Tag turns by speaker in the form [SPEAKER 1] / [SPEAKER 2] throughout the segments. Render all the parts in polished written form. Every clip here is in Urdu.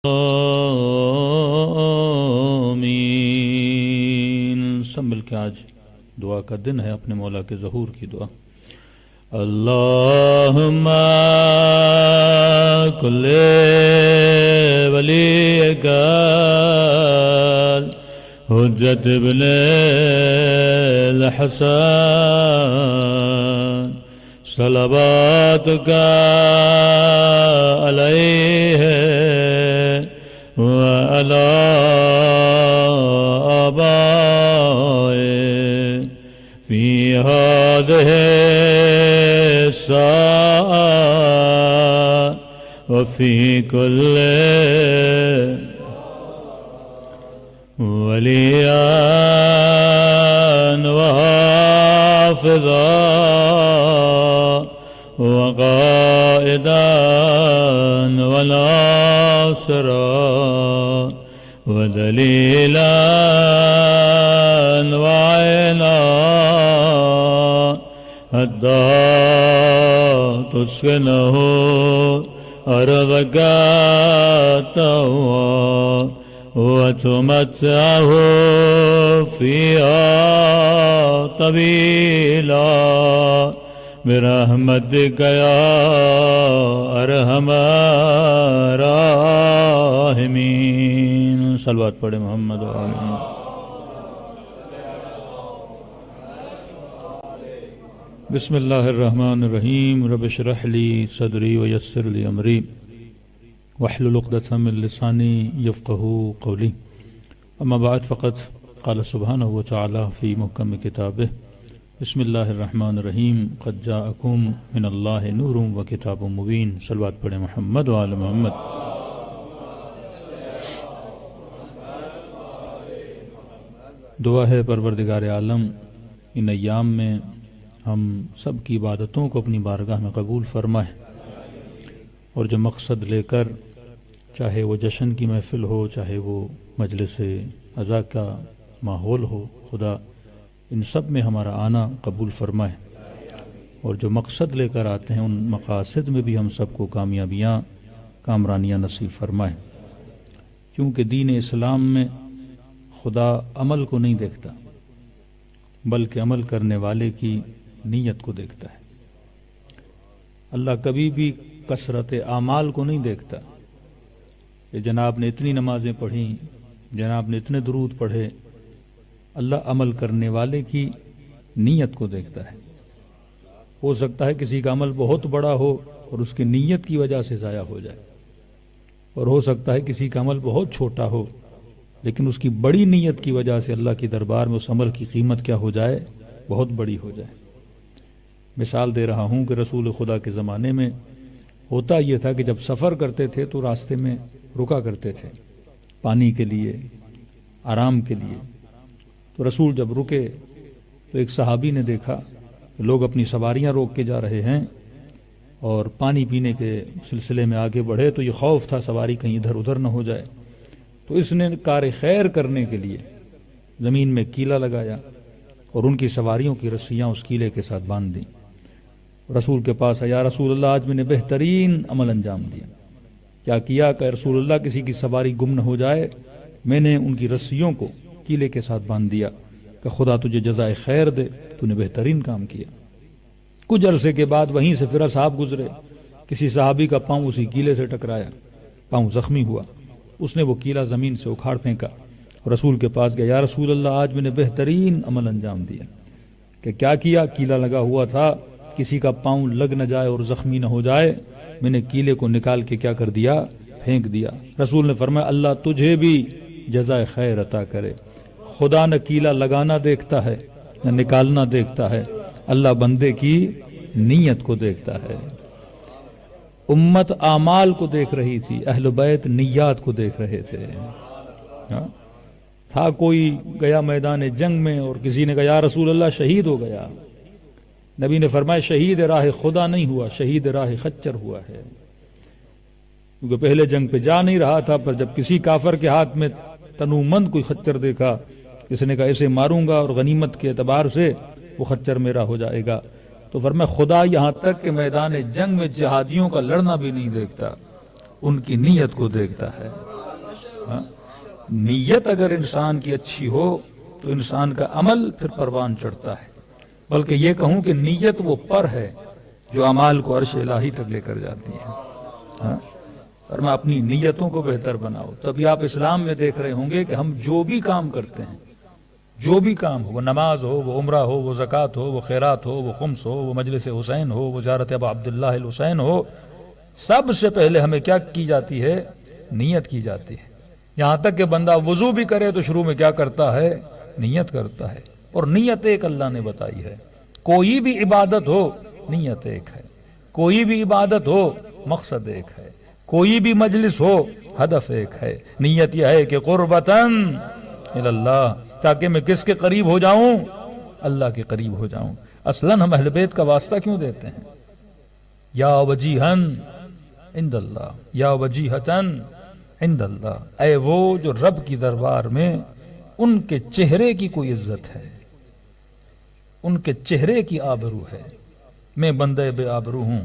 [SPEAKER 1] آمین۔ سب مل کے آج دعا کا دن ہے، اپنے مولا کے ظہور کی دعا۔ اللہم کل ولیک حجت ابن الحسن صلواتک علیہ وعلی آبائه فی هذه الساعة وفی کل ولیا وحافظا وقائدا وناصرا ودلیلا وعینا حتی تسکنہ ارضک طوعا وتمتعه فيها طويلا برحمتك يا ارحم الراحمین۔ صلوات پڑھے محمد و آمین۔ بسم اللہ الرحمن الرحیم۔ رب اشرح لی صدری ویسر لی امری واحلل عقدۃ من لسانی یفقہوا قولی۔ اما بعد فقد قال سبحانہ وتعالی فی محکم کتابہ بسم اللہ الرحمن الرحیم قد جاءکم من اللہ نور و کتاب مبین۔ صلوات پڑھے محمد و آل محمد۔ دعا ہے پروردگار عالم ان ایام میں ہم سب کی عبادتوں کو اپنی بارگاہ میں قبول فرمائے، اور جو مقصد لے کر، چاہے وہ جشن کی محفل ہو، چاہے وہ مجلس عزا کا ماحول ہو، خدا ان سب میں ہمارا آنا قبول فرمائے، اور جو مقصد لے کر آتے ہیں ان مقاصد میں بھی ہم سب کو کامیابیاں، کامرانیاں نصیب فرمائے، کیونکہ دین اسلام میں خدا عمل کو نہیں دیکھتا بلکہ عمل کرنے والے کی نیت کو دیکھتا ہے۔ اللہ کبھی بھی کثرت اعمال کو نہیں دیکھتا کہ جناب نے اتنی نمازیں پڑھیں، جناب نے اتنے درود پڑھے۔ اللہ عمل کرنے والے کی نیت کو دیکھتا ہے۔ ہو سکتا ہے کسی کا عمل بہت بڑا ہو اور اس کی نیت کی وجہ سے ضائع ہو جائے، اور ہو سکتا ہے کسی کا عمل بہت چھوٹا ہو لیکن اس کی بڑی نیت کی وجہ سے اللہ کی دربار میں اس عمل کی قیمت کیا ہو جائے، بہت بڑی ہو جائے۔ مثال دے رہا ہوں کہ رسول خدا کے زمانے میں ہوتا یہ تھا کہ جب سفر کرتے تھے تو راستے میں رکا کرتے تھے پانی کے لیے، آرام کے لیے۔ تو رسول جب رکے تو ایک صحابی نے دیکھا کہ لوگ اپنی سواریاں روک کے جا رہے ہیں اور پانی پینے کے سلسلے میں آگے بڑھے، تو یہ خوف تھا سواری کہیں ادھر ادھر نہ ہو جائے، تو اس نے کار خیر کرنے کے لیے زمین میں کیلا لگایا اور ان کی سواریوں کی رسیاں اس کیلے کے ساتھ باندھ دیں۔ رسول کے پاس آیا، یا رسول اللہ آج میں نے بہترین عمل انجام دیا۔ کیا کیا کہ رسول اللہ کسی کی سواری گم نہ ہو جائے، میں نے ان کی رسیوں کو کیلے کے ساتھ باندھ دیا کہ خدا تجھے جزائے خیر دے، تو نے بہترین کام کیا۔ کچھ عرصے کے بعد وہیں سے پھر اصحاب گزرے، کسی صحابی کا پاؤں اسی کیلے سے ٹکرایا، پاؤں زخمی ہوا، اس نے وہ کیلا زمین سے اکھاڑ پھینکا اور رسول کے پاس گیا، یا رسول اللہ آج میں نے بہترین عمل انجام دیا۔ کہ کیا کیا؟ کیلا لگا ہوا تھا، کسی کا پاؤں لگ نہ جائے اور زخمی نہ ہو جائے، میں نے کیلے کو نکال کے کیا کر دیا؟ پھینک دیا۔ رسول نے فرمایا اللہ تجھے بھی جزائے خیر عطا کرے۔ خدا نہ کیلا لگانا دیکھتا ہے نہ نکالنا دیکھتا ہے، اللہ بندے کی نیت کو دیکھتا ہے۔ امت اعمال کو دیکھ رہی تھی، اہل بیت نیات کو دیکھ رہے تھے۔ تھا کوئی گیا میدان جنگ میں اور کسی نے کہا یا رسول اللہ شہید ہو گیا، نبی نے فرمایا شہید راہ خدا نہیں ہوا، شہید راہ خچر ہوا ہے، کیونکہ پہلے جنگ پہ جا نہیں رہا تھا، پر جب کسی کافر کے ہاتھ میں تنومند کوئی خچر دیکھا، کسی نے کہا اسے ماروں گا اور غنیمت کے اعتبار سے وہ خچر میرا ہو جائے گا، تو فرمایا خدا یہاں تک کہ میدان جنگ میں جہادیوں کا لڑنا بھی نہیں دیکھتا، ان کی نیت کو دیکھتا ہے. نیت اگر انسان کی اچھی ہو تو انسان کا عمل پھر پروان چڑھتا ہے. بلکہ یہ کہوں کہ نیت وہ پر ہے جو اعمال کو عرش الہی تک لے کر جاتی ہے. اور میں اپنی نیتوں کو بہتر بناؤ. تبھی آپ اسلام میں دیکھ رہے ہوں گے کہ ہم جو بھی کام کرتے ہیں، جو بھی کام ہو، وہ نماز ہو، وہ عمرہ ہو، وہ زکوٰۃ ہو، وہ خیرات ہو، وہ خمس ہو، وہ مجلس حسین ہو، وہ زیارت ابا عبداللہ الحسین ہو، سب سے پہلے ہمیں کیا کی جاتی ہے؟ نیت کی جاتی ہے. یہاں تک کہ بندہ وضو بھی کرے تو شروع میں کیا کرتا ہے؟ نیت کرتا ہے. اور نیت ایک اللہ نے بتائی ہے. کوئی بھی عبادت ہو نیت ایک ہے، کوئی بھی عبادت ہو مقصد ایک ہے، کوئی بھی مجلس ہو ہدف ایک ہے. نیت یہ ہے کہ قربتاً اللہ، تاکہ میں کس کے قریب ہو جاؤں؟ اللہ کے قریب ہو جاؤں. اصلاً ہم اہل بیت کا واسطہ کیوں دیتے ہیں؟ یا وجیہن عند اللہ، یا وجیہتن عند اللہ، اے وہ جو رب کی دربار میں ان کے چہرے کی کوئی عزت ہے، ان کے چہرے کی آبرو ہے. میں بندے بے آبرو ہوں،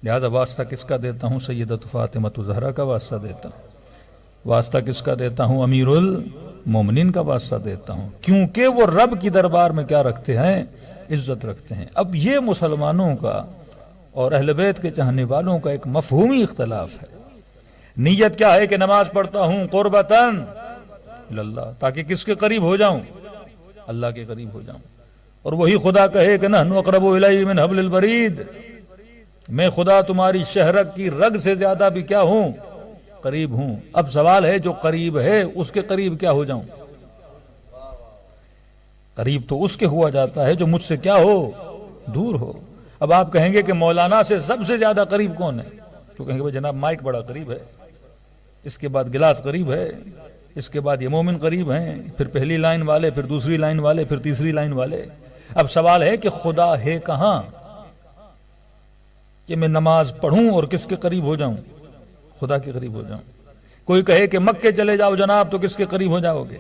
[SPEAKER 1] لہذا واسطہ کس کا دیتا ہوں؟ سیدۃ فاطمہ زہرا کا واسطہ دیتا ہوں. واسطہ کس کا دیتا ہوں؟ امیر المومنین کا واسطہ دیتا ہوں، کیونکہ وہ رب کی دربار میں کیا رکھتے ہیں؟ عزت رکھتے ہیں. اب یہ مسلمانوں کا اور اہل بیت کے چاہنے والوں کا ایک مفہومی اختلاف ہے. نیت کیا ہے کہ نماز پڑھتا ہوں قربتاً اللہ، تاکہ کس کے قریب ہو جاؤں؟ اللہ کے قریب ہو جاؤں. اور وہی خدا کہے کہ نحن اقرب الیہ من حبل الورید، میں خدا تمہاری شہرک کی رگ سے زیادہ بھی کیا ہوں؟ قریب ہوں. اب سوال ہے جو قریب ہے اس کے قریب کیا ہو جاؤں؟ قریب تو اس کے ہوا جاتا ہے جو مجھ سے کیا ہو؟ دور ہو. اب آپ کہیں گے کہ مولانا سے سب سے زیادہ قریب کون ہے؟ تو کہیں گے جناب مائک بڑا قریب ہے، اس کے بعد گلاس قریب ہے، اس کے بعد یہ مومن قریب ہیں، پھر پہلی لائن والے، پھر دوسری لائن والے، پھر تیسری لائن والے. اب سوال ہے کہ خدا ہے کہاں کہ میں نماز پڑھوں اور کس کے قریب ہو جاؤں؟ خدا کے قریب ہو جاؤں. کوئی کہے کہ مکے چلے جاؤ جناب تو کس کے قریب ہو جاؤ گے؟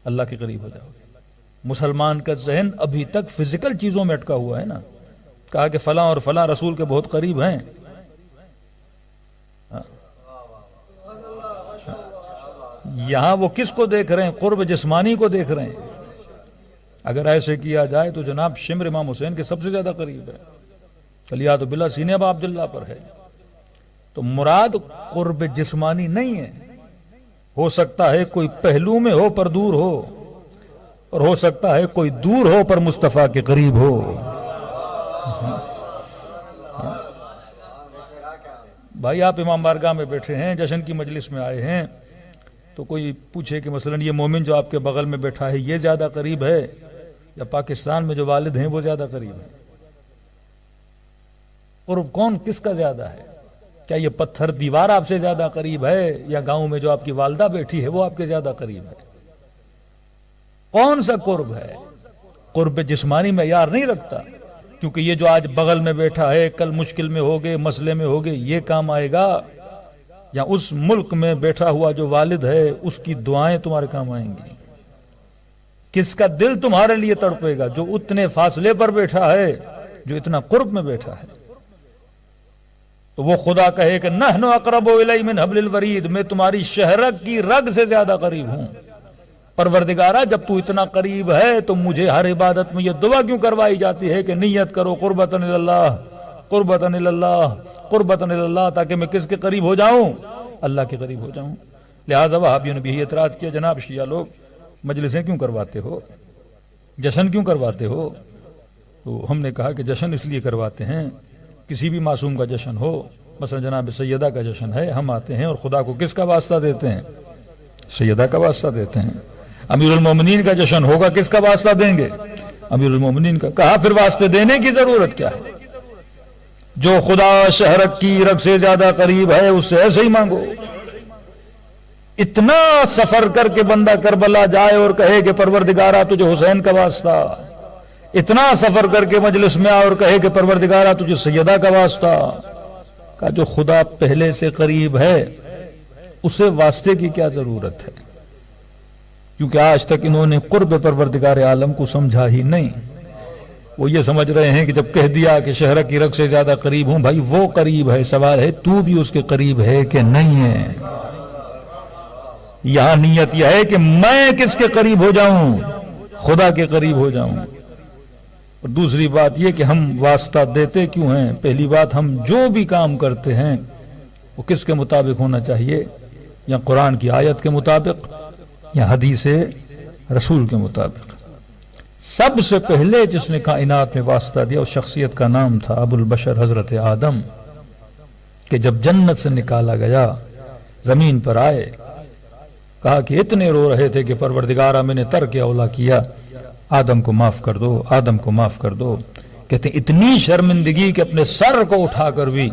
[SPEAKER 1] اللہ کے قریب ہو جاؤ گے. مسلمان کا ذہن ابھی تک فزیکل چیزوں میں اٹکا ہوا ہے نا. کہا کہ فلاں اور فلاں رسول کے بہت قریب ہیں. یہاں وہ کس کو دیکھ رہے ہیں؟ قرب جسمانی کو دیکھ رہے ہیں. اگر ایسے کیا جائے تو جناب شمر امام حسین کے سب سے زیادہ قریب ہے. کلیات بلا سینے ابا عبداللہ پر ہے. تو مراد قرب جسمانی نہیں ہے. ہو سکتا ہے کوئی پہلو میں ہو پر دور ہو، اور ہو سکتا ہے کوئی دور ہو پر مصطفیٰ کے قریب ہو. بھائی آپ امام بارگاہ میں بیٹھے ہیں، جشن کی مجلس میں آئے ہیں، تو کوئی پوچھے کہ مثلا یہ مومن جو آپ کے بغل میں بیٹھا ہے یہ زیادہ قریب ہے یا پاکستان میں جو والد ہیں وہ زیادہ قریب ہے؟ قرب کون کس کا زیادہ ہے؟ کیا یہ پتھر دیوار آپ سے زیادہ قریب ہے یا گاؤں میں جو آپ کی والدہ بیٹھی ہے وہ آپ کے زیادہ قریب ہے؟ کون سا قرب ہے؟ قرب جسمانی معیار نہیں رکھتا، کیونکہ یہ جو آج بغل میں بیٹھا ہے کل مشکل میں ہوگے، مسئلے میں ہوگے، یہ کام آئے گا، یا اس ملک میں بیٹھا ہوا جو والد ہے اس کی دعائیں تمہارے کام آئیں گی؟ کس کا دل تمہارے لیے تڑپے گا؟ جو اتنے فاصلے پر بیٹھا ہے، جو اتنا قرب میں بیٹھا ہے. تو وہ خدا کہے کہ نحن اقرب الیہ من حبل الورید، میں تمہاری شہرک کی رگ سے زیادہ قریب ہوں. پروردگارا جب تو اتنا قریب ہے تو مجھے ہر عبادت میں یہ دعا کیوں کروائی جاتی ہے کہ نیت کرو قربتاً اللہ، قربتاً اللہ، قربتاً اللہ، تاکہ میں کس کے قریب ہو جاؤں؟ اللہ کے قریب ہو جاؤں. لہٰذا وہابیوں نے بھی اعتراض کیا، جناب شیعہ لوگ مجلسیں کیوں کرواتے ہو، جشن کیوں کرواتے ہو؟ تو ہم نے کہا کہ جشن اس لیے کرواتے ہیں، کسی بھی معصوم کا جشن ہو، مثلا جناب سیدہ کا جشن ہے، ہم آتے ہیں اور خدا کو کس کا واسطہ دیتے ہیں؟ سیدہ کا واسطہ دیتے ہیں. امیر المومنین کا جشن ہوگا، کس کا واسطہ دیں گے؟ امیر المومنین کا. کہا پھر واسطے دینے کی ضرورت کیا ہے؟ جو خدا شہرک کی رگ سے زیادہ قریب ہے اس سے ایسے ہی مانگو. اتنا سفر کر کے بندہ کربلا جائے اور کہے کہ پروردگارا تجھے حسین کا واسطہ، اتنا سفر کر کے مجلس میں آئے اور کہے کہ پروردگارا تجھے سیدہ کا واسطہ. کہ جو خدا پہلے سے قریب ہے اسے واسطے کی کیا ضرورت ہے؟ کیونکہ آج تک انہوں نے قرب پروردگار عالم کو سمجھا ہی نہیں. وہ یہ سمجھ رہے ہیں کہ جب کہہ دیا کہ شہرہ کی رگ سے زیادہ قریب ہوں، بھائی وہ قریب ہے، سوال ہے تو بھی اس کے قریب ہے کہ نہیں ہے؟ یہاں نیت یہ ہے کہ میں کس کے قریب ہو جاؤں؟ خدا کے قریب ہو جاؤں۔ اور دوسری بات یہ کہ ہم واسطہ دیتے کیوں ہیں؟ پہلی بات، ہم جو بھی کام کرتے ہیں وہ کس کے مطابق ہونا چاہیے؟ یا قرآن کی آیت کے مطابق یا حدیث رسول کے مطابق۔ سب سے پہلے جس نے کائنات میں واسطہ دیا اس شخصیت کا نام تھا ابو البشر حضرت آدم، کہ جب جنت سے نکالا گیا زمین پر آئے، کہا کہ اتنے رو رہے تھے کہ پروردگارہ میں نے ترک اولا کیا، آدم کو معاف کر دو، آدم کو معاف کر دو۔ کہتے ہیں اتنی شرمندگی کہ اپنے سر کو اٹھا کر بھی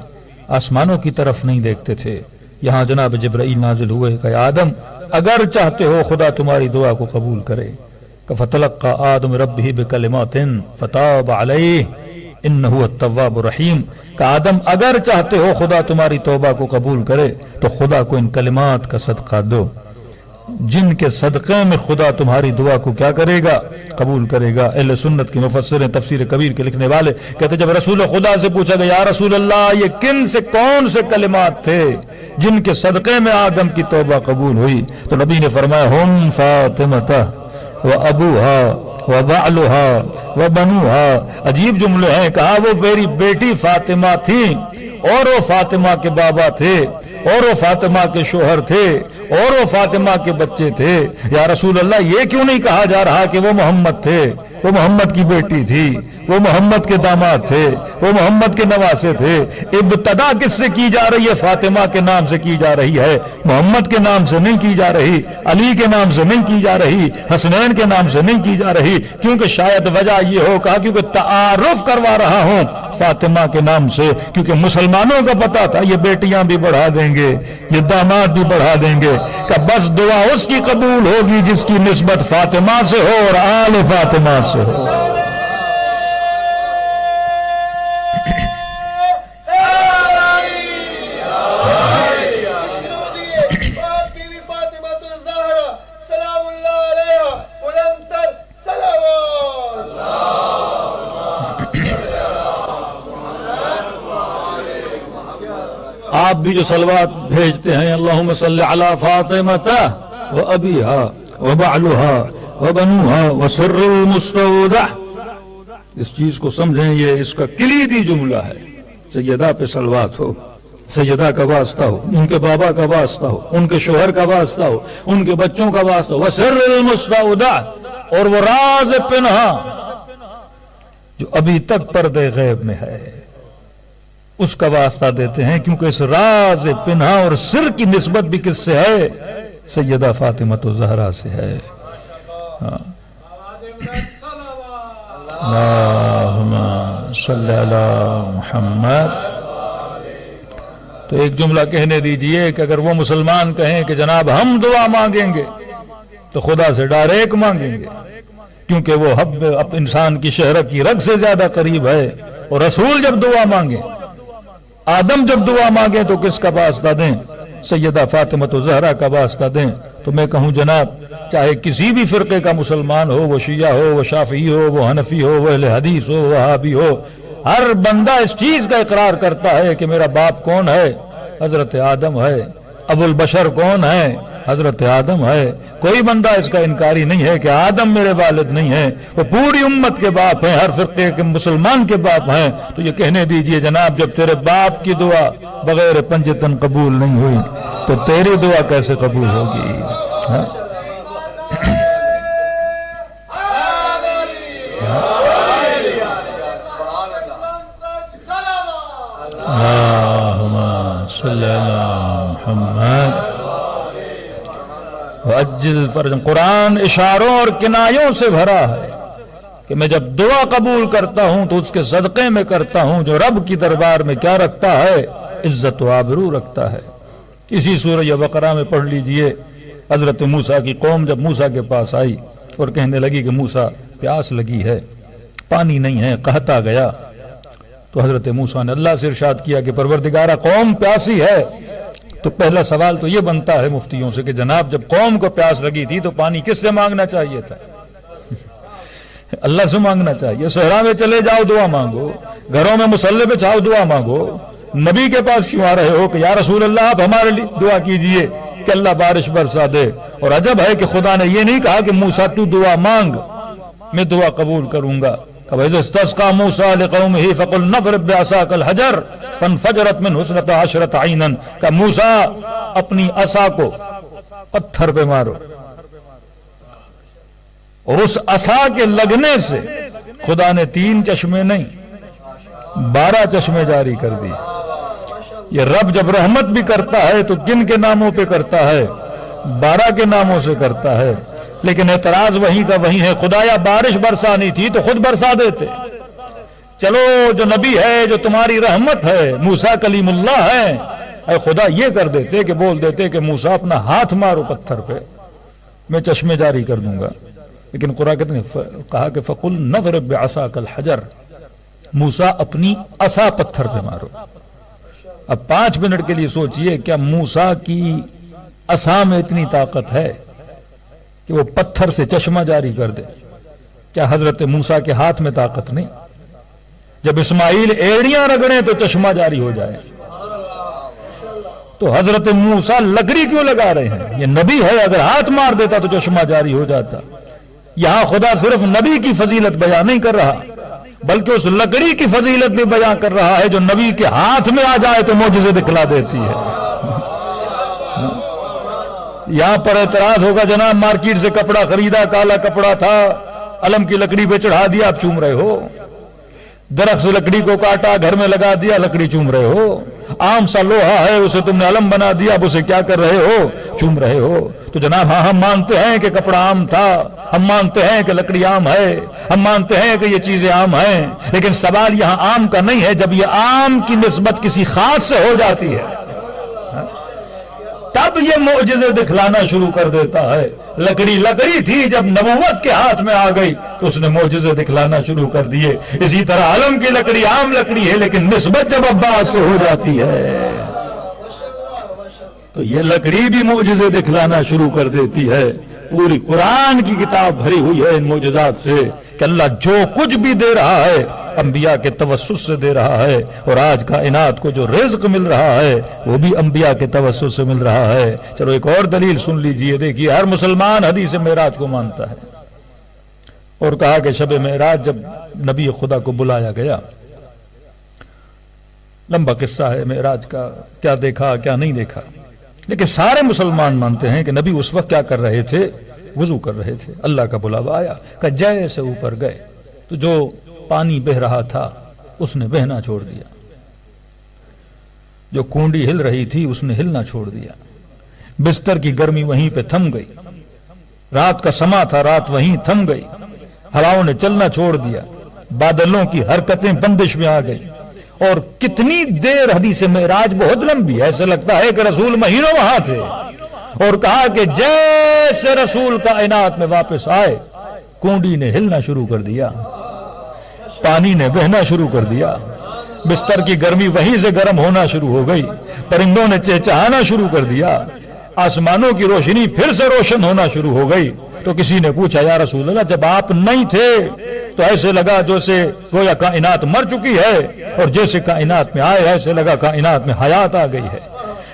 [SPEAKER 1] آسمانوں کی طرف نہیں دیکھتے تھے۔ یہاں جناب جبرائیل نازل ہوئے کہ آدم اگر چاہتے ہو خدا تمہاری دعا کو قبول کرے، فَتَلَقَّى آدم رَبِّهِ بِكَلِمَاتٍ فَتَابَ عَلَيْهِ إِنَّهُ التَّوَّابُ الرَّحِيمُ کہ آدم اگر چاہتے ہو خدا تمہاری توبہ کو قبول کرے تو خدا کو ان کلمات کا صدقہ دو، جن کے صدقے میں خدا تمہاری دعا کو کیا کرے گا؟ قبول کرے گا۔ اہل سنت کے مفسرین تفسیر کبیر کے لکھنے والے کہتے جب رسول خدا سے پوچھا گیا یا رسول اللہ یہ کن سے کون سے کلمات تھے جن کے صدقے میں آدم کی توبہ قبول ہوئی، تو نبی نے فرمایا ہم فاطمہ وَأَبُوهَا وَبَعْلُهَا وَبَنُوهَا۔ عجیب جملے ہیں، کہا وہ میری بیٹی فاطمہ تھی اور وہ فاطمہ کے بابا تھے اور وہ فاطمہ کے شوہر تھے اور وہ فاطمہ کے بچے تھے۔ یا رسول اللہ یہ کیوں نہیں کہا جا رہا کہ وہ محمد تھے، وہ محمد کی بیٹی تھی، وہ محمد کے داماد تھے، وہ محمد کے نواسے تھے؟ ابتدا کس سے کی جا رہی ہے؟ فاطمہ کے نام سے کی جا رہی ہے، محمد کے نام سے نہیں کی جا رہی، علی کے نام سے نہیں کی جا رہی، حسنین کے نام سے نہیں کی جا رہی۔ کیونکہ شاید وجہ یہ ہو، کہا کیونکہ تعارف کروا رہا ہوں فاطمہ کے نام سے، کیونکہ مسلمانوں کا پتا تھا یہ بیٹیاں بھی بڑھا دیں گے، یہ داماد بھی بڑھا دیں گے، کہ بس دعا اس کی قبول ہوگی جس کی نسبت فاطمہ سے ہو اور آل فاطمہ سے ہو۔ آپ بھی جو صلوات بھیجتے ہیں اللہم صلی علی فاطمہ وابیہا وبعلہا وبنوہا وسر المستودع، اس چیز کو سمجھیں، یہ اس کا کلیدی جملہ ہے۔ سیدہ پہ صلوات ہو، سیدہ کا واسطہ ہو، ان کے بابا کا واسطہ ہو، ان کے شوہر کا واسطہ ہو، ان کے بچوں کا واسطہ ہو، وسر المستودع، اور وہ راز پنہا جو ابھی تک پردے غیب میں ہے اس کا واسطہ دیتے ہیں، کیونکہ اس راز پنہا اور سر کی نسبت بھی کس سے ہے؟ سیدہ فاطمہ زہرا سے ہے۔ اللہم صلی علی محمد۔ تو ایک جملہ کہنے دیجئے کہ اگر وہ مسلمان کہیں کہ جناب ہم دعا مانگیں گے تو خدا سے ڈائریکٹ مانگیں گے، کیونکہ وہ حب انسان کی شہرت کی رگ سے زیادہ قریب ہے، اور رسول جب دعا مانگیں، آدم جب دعا مانگے تو کس کا واسطہ دیں؟ سیدہ فاطمہ زہرا کا واسطہ دیں۔ تو میں کہوں جناب چاہے کسی بھی فرقے کا مسلمان ہو، وہ شیعہ ہو، وہ شافعی ہو، وہ حنفی ہو، وہ اہل حدیث ہو، وہ وہابی ہو، ہر بندہ اس چیز کا اقرار کرتا ہے کہ میرا باپ کون ہے؟ حضرت آدم ہے۔ ابو البشر کون ہے؟ حضرت آدم ہے۔ کوئی بندہ اس کا انکاری نہیں ہے کہ آدم میرے والد نہیں ہیں، وہ پوری امت کے باپ ہیں، ہر فرقے کے مسلمان کے باپ ہیں۔ تو یہ کہنے دیجئے جناب جب تیرے باپ کی دعا بغیر پنجتن قبول نہیں ہوئی تو تیری دعا کیسے قبول ہوگی؟ اللہم صلی علی محمد وعجل فرجا۔ قرآن اشاروں اور کنایوں سے بھرا ہے کہ میں جب دعا قبول کرتا ہوں تو اس کے صدقے میں کرتا ہوں جو رب کی دربار میں کیا رکھتا ہے؟ عزت و آبرو رکھتا ہے۔ اسی سورہ بقرہ میں پڑھ لیجئے، حضرت موسیٰ کی قوم جب موسیٰ کے پاس آئی اور کہنے لگی کہ موسیٰ پیاس لگی ہے، پانی نہیں ہے، قحط آ گیا، تو حضرت موسیٰ نے اللہ سے ارشاد کیا کہ پروردگارہ قوم پیاسی ہے۔ تو پہلا سوال تو یہ بنتا ہے مفتیوں سے کہ جناب جب قوم کو پیاس لگی تھی تو پانی کس سے مانگنا چاہیے تھا؟ اللہ سے مانگنا چاہیے. صحرا میں چلے جاؤ دعا مانگو, گھروں میں مصلی پہ چھاؤ دعا مانگو. نبی کے پاس کیوں آ رہے ہو کہ یا رسول اللہ آپ ہمارے لیے دعا کیجئے کہ اللہ بارش برسا دے. اور عجب ہے کہ خدا نے یہ نہیں کہا کہ موسیٰ تو دعا مانگ میں دعا قبول کروں گا. وَإِذِ اسْتَسْقَىٰ مُوسَىٰ لِقَوْمِهِ فَقُلْ نَضْرِب بِّعَصَاكَ الْحَجَرَ فَانْفَجَرَتْ مِنْهُ اثْنَتَا عَشْرَةَ عَيْنًا کہ موسیٰ اپنی عصا کو پتھر پہ مارو. اور اس عصا کے لگنے سے خدا نے 3 چشمے نہیں 12 چشمے جاری کر دی. یہ رب جب رحمت بھی کرتا ہے تو کن کے ناموں پہ کرتا ہے؟ 12 کے ناموں سے کرتا ہے. لیکن اعتراض وہیں کا وہیں ہے. خدایا بارش برسانی تھی تو خود برسا دیتے. چلو جو نبی ہے, جو تمہاری رحمت ہے, موسیٰ کلیم اللہ ہے, اے خدا یہ کر دیتے کہ بول دیتے کہ موسیٰ اپنا ہاتھ مارو پتھر پہ, میں چشمے جاری کر دوں گا. لیکن قرآن نے کہا کہ فَقُلْ نَضْرِب بِّعَصَاكَ الْحَجَرَ, موسیٰ اپنی عصا پتھر پہ مارو. اب 5 منٹ کے لیے سوچئے, کیا موسیٰ کی عصا میں اتنی طاقت ہے کہ وہ پتھر سے چشمہ جاری کر دے؟ کیا حضرت موسیٰ کے ہاتھ میں طاقت نہیں؟ جب اسماعیل ایڑیاں رگڑیں تو چشمہ جاری ہو جائے, تو حضرت موسیٰ لکڑی کیوں لگا رہے ہیں؟ یہ نبی ہے, اگر ہاتھ مار دیتا تو چشمہ جاری ہو جاتا. یہاں خدا صرف نبی کی فضیلت بیان نہیں کر رہا, بلکہ اس لکڑی کی فضیلت بھی بیان کر رہا ہے جو نبی کے ہاتھ میں آ جائے تو معجزے دکھلا دیتی ہے. یہاں پر اعتراض ہوگا, جناب مارکیٹ سے کپڑا خریدا, کالا کپڑا تھا, علم کی لکڑی پہ چڑھا دیا, آپ چوم رہے ہو. درخت سے لکڑی کو کاٹا, گھر میں لگا دیا, لکڑی چوم رہے ہو. عام سا لوہا ہے, اسے تم نے علم بنا دیا, اب اسے کیا کر رہے ہو؟ چوم رہے ہو. تو جناب ہاں ہم مانتے ہیں کہ کپڑا عام تھا, ہم مانتے ہیں کہ لکڑی عام ہے, ہم مانتے ہیں کہ یہ چیزیں عام ہیں, لیکن سوال یہاں عام کا نہیں ہے. جب یہ عام کی نسبت کسی خاص سے ہو جاتی ہے تب یہ معجزے دکھلانا شروع کر دیتا ہے. لکڑی تھی, جب نبوت کے ہاتھ میں آ گئی تو اس نے معجزے دکھلانا شروع کر دیے. اسی طرح علم کی لکڑی عام لکڑی ہے, لیکن نسبت جب عباس سے ہو جاتی ہے تو یہ لکڑی بھی معجزے دکھلانا شروع کر دیتی ہے. پوری قرآن کی کتاب بھری ہوئی ہے ان معجزات سے کہ اللہ جو کچھ بھی دے رہا ہے انبیاء کے توسط سے دے رہا ہے, اور آج کائنات کو جو رزق مل رہا ہے وہ بھی انبیاء کے توسط سے مل رہا ہے. چلو ایک اور دلیل سن لیجئے. دیکھیے, ہر مسلمان حدیث معراج کو مانتا ہے, اور کہا کہ شب معراج جب نبی خدا کو بلایا گیا, لمبا قصہ ہے معراج کا, کیا دیکھا کیا نہیں دیکھا, لیکن سارے مسلمان مانتے ہیں کہ نبی اس وقت کیا کر رہے تھے؟ وضو کر رہے تھے. اللہ کا بلاوا آیا کہ جیسے اوپر گئے تو جو پانی بہ رہا تھا اس نے بہنا چھوڑ دیا, جو کونڈی ہل رہی تھی اس نے ہلنا چھوڑ دیا, بستر کی گرمی وہیں پہ تھم گئی, رات کا سما تھا, رات وہیں تھم گئی, ہواؤں نے چلنا چھوڑ دیا, بادلوں کی حرکتیں بندش میں آ گئی. اور کتنی دیر حدیث معراج بہت لمبی ہے, ایسے لگتا ہے کہ رسول مہینوں وہاں تھے. اور کہا کہ جیسے رسول کائنات میں واپس آئے کونڈی نے ہلنا شروع کر دیا, پانی نے بہنا شروع کر دیا, بستر کی گرمی وہیں سے گرم ہونا شروع ہو گئی, پرندوں نے چہچہانا شروع کر دیا, آسمانوں کی روشنی پھر سے روشن ہونا شروع ہو گئی. تو کسی نے پوچھا, یا رسول اللہ جب آپ نہیں تھے تو ایسے لگا جیسے گویا کائنات مر چکی ہے, اور جیسے کائنات میں آئے ایسے لگا کائنات میں حیات آ گئی ہے.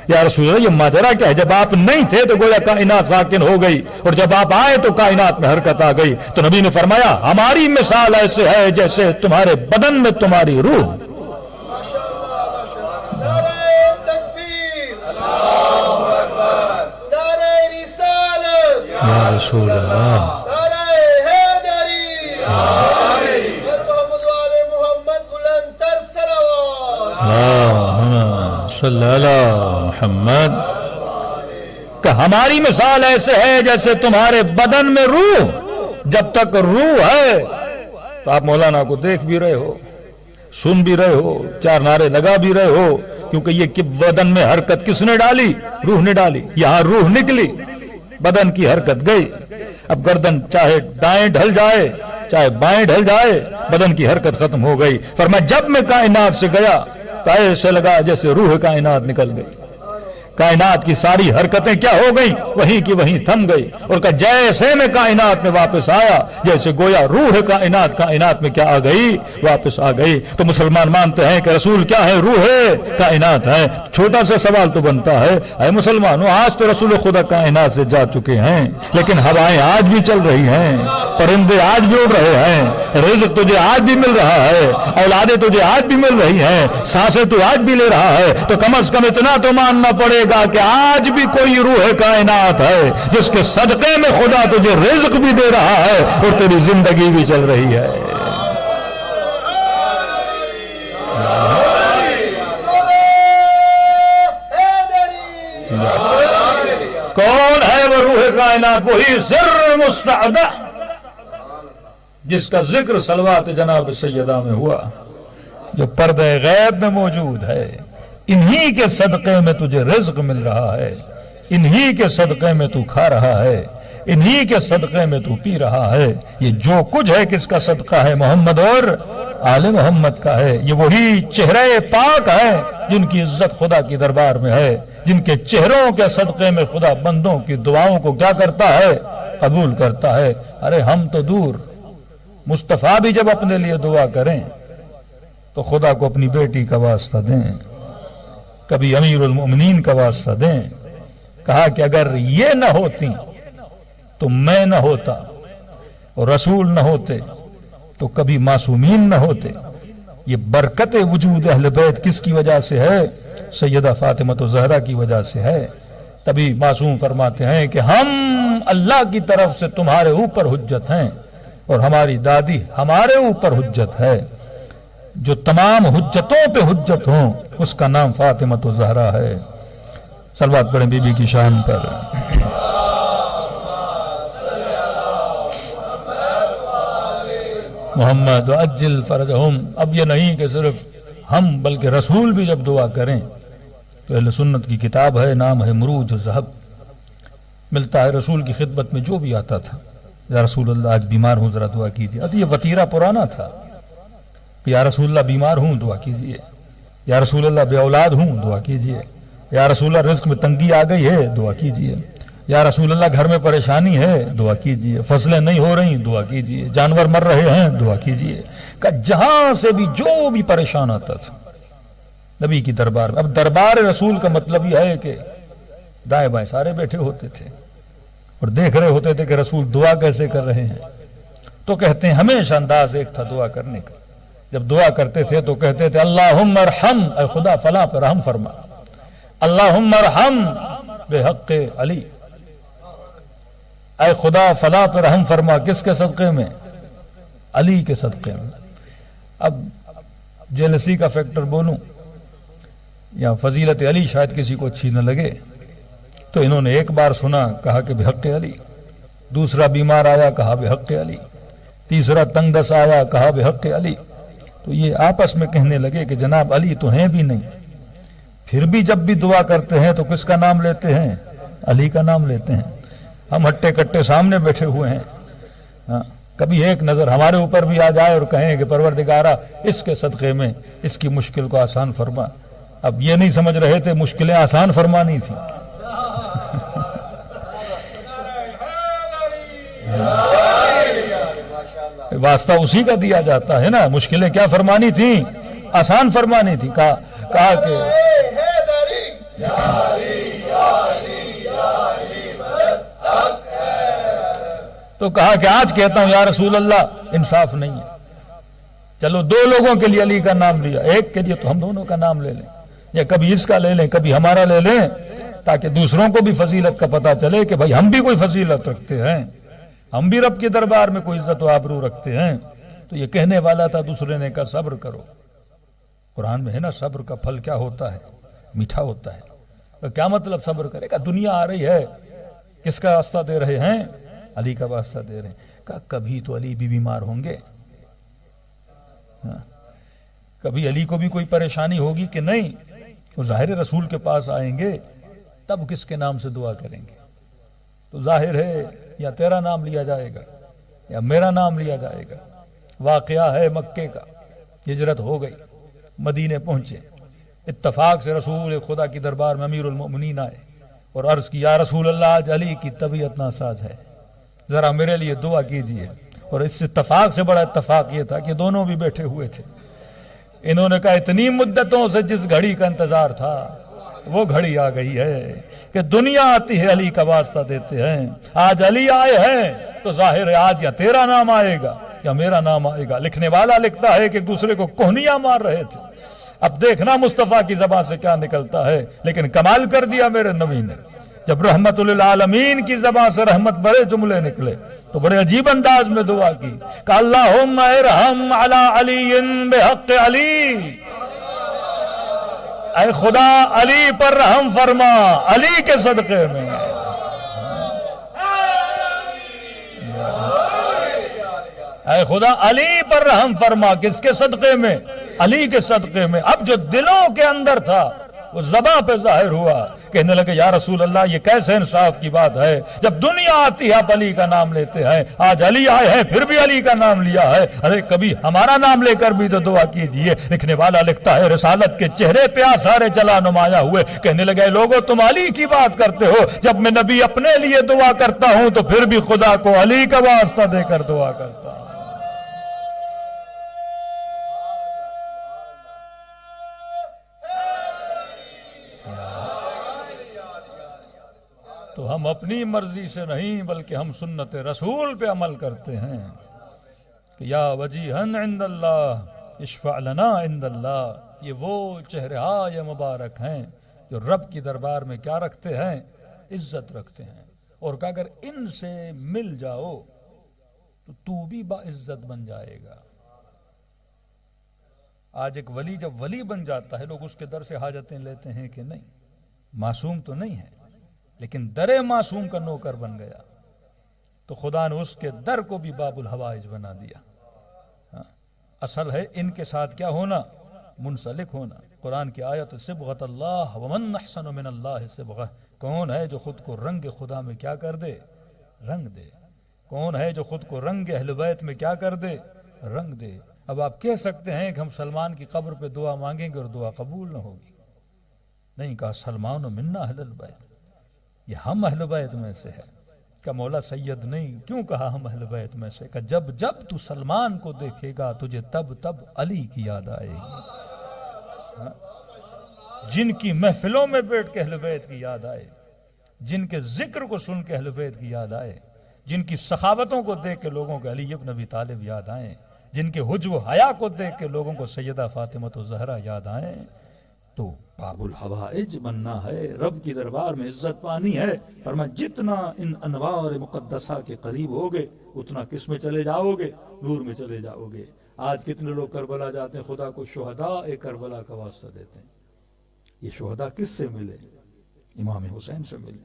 [SPEAKER 1] یا رسول اللہ یہ ماجرا کیا ہے؟ جب آپ نہیں تھے تو گویا کائنات ساکن ہو گئی, اور جب آپ آئے تو کائنات میں حرکت آ گئی. تو نبی نے فرمایا ہماری مثال ایسے ہے جیسے تمہارے بدن میں تمہاری روح. یا رسول اللہ, صلی اللہ محمد, کہ ہماری مثال ایسے ہے جیسے تمہارے بدن میں روح. جب تک روح ہے تو آپ مولانا کو دیکھ بھی رہے ہو, سن بھی رہے ہو, 4 نعرے لگا بھی رہے ہو, کیونکہ یہ کہ بدن میں حرکت کس نے ڈالی؟ روح نے ڈالی. یہاں روح نکلی, بدن کی حرکت گئی. اب گردن چاہے دائیں ڈھل جائے چاہے بائیں ڈھل جائے, بدن کی حرکت ختم ہو گئی. فرمایا جب میں کائنات سے گیا تو ایسے لگا جیسے روح کائنات نکل گئی. کائنات کی ساری حرکتیں کیا ہو گئی؟ وہیں کی وہیں تھم گئی، اور کہ جیسے میں کائنات میں واپس آیا، جیسے گویا روح کائنات میں کیا آ گئی؟ واپس آ گئی۔ تو مسلمان مانتے ہیں کہ رسول کیا ہے؟ روح کائنات ہے۔ چھوٹا سا سوال تو بنتا ہے، اے مسلمانوں، آج تو رسول خدا کائنات سے جا چکے ہیں، لیکن ہوائیں آج بھی چل رہی ہیں، پرندے آج بھی اڑ رہے ہیں، رزق تجھے آج بھی مل رہا ہے، اولادیں تجھے آج بھی مل رہی ہیں، سانسیں تو آج بھی لے رہا ہے، تو کم از کم اتنا تو ماننا پڑے گا کہ آج بھی کوئی روح کائنات ہے جس کے صدقے میں خدا تجھے رزق بھی دے رہا ہے اور تیری زندگی بھی چل رہی ہے۔ کون ہے وہ روح کائنات؟ وہی سر مستعدہ جس کا ذکر صلوات جناب سیدہ میں ہوا، جو پردہ غیب میں موجود ہے۔ انہی کے صدقے میں تجھے رزق مل رہا ہے، انہی کے صدقے میں تو کھا رہا ہے، انہی کے صدقے میں تو پی رہا ہے۔ یہ جو کچھ ہے کس کا صدقہ ہے؟ محمد اور آل محمد کا ہے۔ یہ وہی چہرے پاک ہے جن کی عزت خدا کی دربار میں ہے، جن کے چہروں کے صدقے میں خدا بندوں کی دعاؤں کو کیا کرتا ہے؟ قبول کرتا ہے۔ ارے ہم تو دور، مصطفیٰ بھی جب اپنے لیے دعا کریں تو خدا کو اپنی بیٹی کا واسطہ دیں، کبھی امیر المؤمنین کا واسطہ دیں۔ کہا کہ اگر یہ نہ ہوتی تو میں نہ ہوتا اور رسول نہ ہوتے تو کبھی معصومین نہ ہوتے۔ یہ برکت وجود اہل بیت کس کی وجہ سے ہے؟ سیدہ فاطمہ زہرا کی وجہ سے ہے۔ تبھی معصوم فرماتے ہیں کہ ہم اللہ کی طرف سے تمہارے اوپر حجت ہیں اور ہماری دادی ہمارے اوپر حجت ہے۔ جو تمام حجتوں پہ حجت ہوں اس کا نام فاطمہ زہرا ہے۔ صلوات پڑھیں بی بی کی شان پر۔ محمد عجل فرجہم۔ اب یہ نہیں کہ صرف ہم بلکہ رسول بھی جب دعا کریں تو اہل سنت کی کتاب ہے، نام ہے مروج الذہب، ملتا ہے رسول کی خدمت میں جو بھی آتا تھا، یا رسول اللہ آج بیمار ہوں ذرا دعا کیجیے۔ اب یہ وطیرہ پرانا تھا کہ یا رسول اللہ بیمار ہوں دعا کیجیے، یا رسول اللہ بے اولاد ہوں دعا کیجیے، یا رسول اللہ رزق میں تنگی آ گئی ہے دعا کیجیے، یا رسول اللہ گھر میں پریشانی ہے دعا کیجیے، فصلیں نہیں ہو رہی دعا کیجیے، جانور مر رہے ہیں دعا کیجیے۔ کہ جہاں سے بھی جو بھی پریشان آتا تھا نبی کی دربار میں۔ اب دربار رسول کا مطلب یہ ہے کہ دائیں بائیں سارے بیٹھے ہوتے تھے اور دیکھ رہے ہوتے تھے کہ رسول دعا کیسے کر رہے ہیں۔ تو کہتے ہیں ہمیشہ انداز ایک تھا دعا کرنے کا، جب دعا کرتے تھے تو کہتے تھے اللہم ارحم، اے خدا فلاں پر رحم فرما، اللہم ارحم بحق علی، اے خدا فلاں پر رحم فرما۔ کس کے صدقے میں؟ علی کے صدقے میں۔ اب جیلسی کا فیکٹر بولوں یا فضیلت علی شاید کسی کو اچھی نہ لگے، تو انہوں نے ایک بار سنا کہا کہ بحق علی، دوسرا بیمار آیا کہا بحق علی، تیسرا تنگ دست آیا کہا بحق علی۔ تو یہ آپس میں کہنے لگے کہ جناب علی تو ہیں بھی نہیں، پھر بھی جب بھی دعا کرتے ہیں تو کس کا نام لیتے ہیں؟ علی کا نام لیتے ہیں۔ ہم ہٹے کٹے سامنے بیٹھے ہوئے ہیں، کبھی ایک نظر ہمارے اوپر بھی آ جائے اور کہیں کہ پروردگارہ اس کے صدقے میں اس کی مشکل کو آسان فرما۔ اب یہ نہیں سمجھ رہے تھے مشکلیں آسان فرمانی تھی۔ واسطہ اسی کا دیا جاتا ہے نا، مشکلیں کیا فرمانی تھیں؟ آسان فرمانی تھی۔ کہا کہ تو کہا کہ آج کہتا ہوں یا رسول اللہ انصاف نہیں ہے، چلو دو لوگوں کے لیے علی کا نام لیا، ایک کے لیے تو ہم دونوں کا نام لے لیں، یا کبھی اس کا لے لیں کبھی ہمارا لے لیں، تاکہ دوسروں کو بھی فضیلت کا پتہ چلے کہ بھائی ہم بھی کوئی فضیلت رکھتے ہیں، ہم بھی رب کے دربار میں کوئی عزت و آبرو رکھتے ہیں۔ تو یہ کہنے والا تھا دوسرے نے کہا صبر کرو۔ قرآن میں ہے نا صبر کا پھل کیا ہوتا ہے؟ میٹھا ہوتا ہے۔ تو کیا مطلب صبر کرے؟ کہ دنیا آ رہی ہے، کس کا واسطہ دے رہے ہیں؟ علی کا واسطہ دے رہے ہیں۔ کہا کبھی تو علی بھی بیمار ہوں گے، کبھی علی کو بھی کوئی پریشانی ہوگی کہ نہیں، وہ ظاہر رسول کے پاس آئیں گے تب کس کے نام سے دعا کریں گے؟ تو ظاہر ہے یا تیرا نام لیا جائے گا یا میرا نام لیا جائے گا۔ واقعہ ہے مکے کا، ہجرت ہو گئی، مدینے پہنچے، اتفاق سے رسول خدا کی دربار میں امیر المؤمنین آئے اور عرض کی یا رسول اللہ آج علی کی طبیعت ناساز ہے، ذرا میرے لیے دعا کیجئے۔ اور اس اتفاق سے بڑا اتفاق یہ تھا کہ دونوں بھی بیٹھے ہوئے تھے۔ انہوں نے کہا اتنی مدتوں سے جس گھڑی کا انتظار تھا وہ گھڑی آ گئی ہے کہ دنیا آتی ہے علی کا واسطہ دیتے ہیں، آج علی آئے ہیں تو ظاہر ہے آج یا تیرا نام آئے گا یا میرا نام آئے گا۔ لکھنے والا لکھتا ہے کہ ایک دوسرے کو کوہنیاں مار رہے تھے، اب دیکھنا مصطفیٰ کی زبان سے کیا نکلتا ہے، لیکن کمال کر دیا میرے نبی نے۔ جب رحمت للعالمین کی زبان سے رحمت بڑے جملے نکلے تو بڑے عجیب انداز میں دعا کی کہ اللہم ارحم علی علی بحق علی، اے خدا علی پر رحم فرما علی کے صدقے میں۔ اے خدا علی پر رحم فرما، کس کے صدقے میں؟ علی کے صدقے میں۔ اب جو دلوں کے اندر تھا وہ زباں پہ ظاہر ہوا، کہنے لگے یا رسول اللہ یہ کیسے انصاف کی بات ہے، جب دنیا آتی ہے آپ علی کا نام لیتے ہیں، آج علی آئے ہیں پھر بھی علی کا نام لیا ہے، ارے کبھی ہمارا نام لے کر بھی تو دعا کیجئے۔ لکھنے والا لکھتا ہے رسالت کے چہرے پہ آثار جلا نمایاں ہوئے، کہنے لگے لوگوں تم علی کی بات کرتے ہو، جب میں نبی اپنے لیے دعا کرتا ہوں تو پھر بھی خدا کو علی کا واسطہ دے کر دعا کرتا ہوں۔ تو ہم اپنی مرضی سے نہیں بلکہ ہم سنت رسول پہ عمل کرتے ہیں کہ یا وجیہن عند اللہ اشفع لنا عند اللہ۔ یہ وہ چہرہائے مبارک ہیں جو رب کی دربار میں کیا رکھتے ہیں؟ عزت رکھتے ہیں، اور کہ اگر ان سے مل جاؤ تو بھی باعزت بن جائے گا۔ آج ایک ولی جب ولی بن جاتا ہے لوگ اس کے در سے حاجتیں لیتے ہیں کہ نہیں، معصوم تو نہیں ہے لیکن در معصوم کا نوکر بن گیا، تو خدا نے اس کے در کو بھی باب الحوائج بنا دیا۔ اصل ہے ان کے ساتھ کیا ہونا؟ منسلک ہونا۔ قرآن کی آیت صبغۃ اللہ ومن احسن من اللہ صبغہ، کون ہے جو خود کو رنگ خدا میں کیا کر دے؟ رنگ دے۔ کون ہے جو خود کو رنگ اہل بیت میں کیا کر دے؟ رنگ دے۔ اب آپ کہہ سکتے ہیں کہ ہم سلمان کی قبر پہ دعا مانگیں گے اور دعا قبول نہ ہوگی، نہیں، کہا سلمان منا اہل البیت، یہ ہم اہل بیت میں سے ہے۔ کہ مولا سید نہیں، کیوں کہا ہم اہل بیت میں سے؟ کہ جب جب تو سلمان کو دیکھے گا تجھے تب تب علی کی یاد آئے گی۔ جن کی محفلوں میں بیٹھ کے اہل بیت کی یاد آئے، جن کے ذکر کو سن کے اہل بیت کی یاد آئے، جن کی سخاوتوں کو دیکھ کے لوگوں کو علی ابن ابی طالب یاد آئیں، جن کے حجب و حیا کو دیکھ کے لوگوں کو سیدہ فاطمہ الزہرا یاد آئیں، تو باب الحوائج بننا ہے، رب کی دربار میں عزت پانی ہے۔ فرمایا جتنا ان انوار مقدسہ کے قریب ہوگے اتنا کس میں چلے جاؤ گے؟ نور میں چلے جاؤ گے۔ آج کتنے لوگ کربلا جاتے ہیں، خدا کو شہداء کربلا کا واسطہ دیتے ہیں۔ یہ شہداء کس سے ملے؟ امام حسین سے ملے۔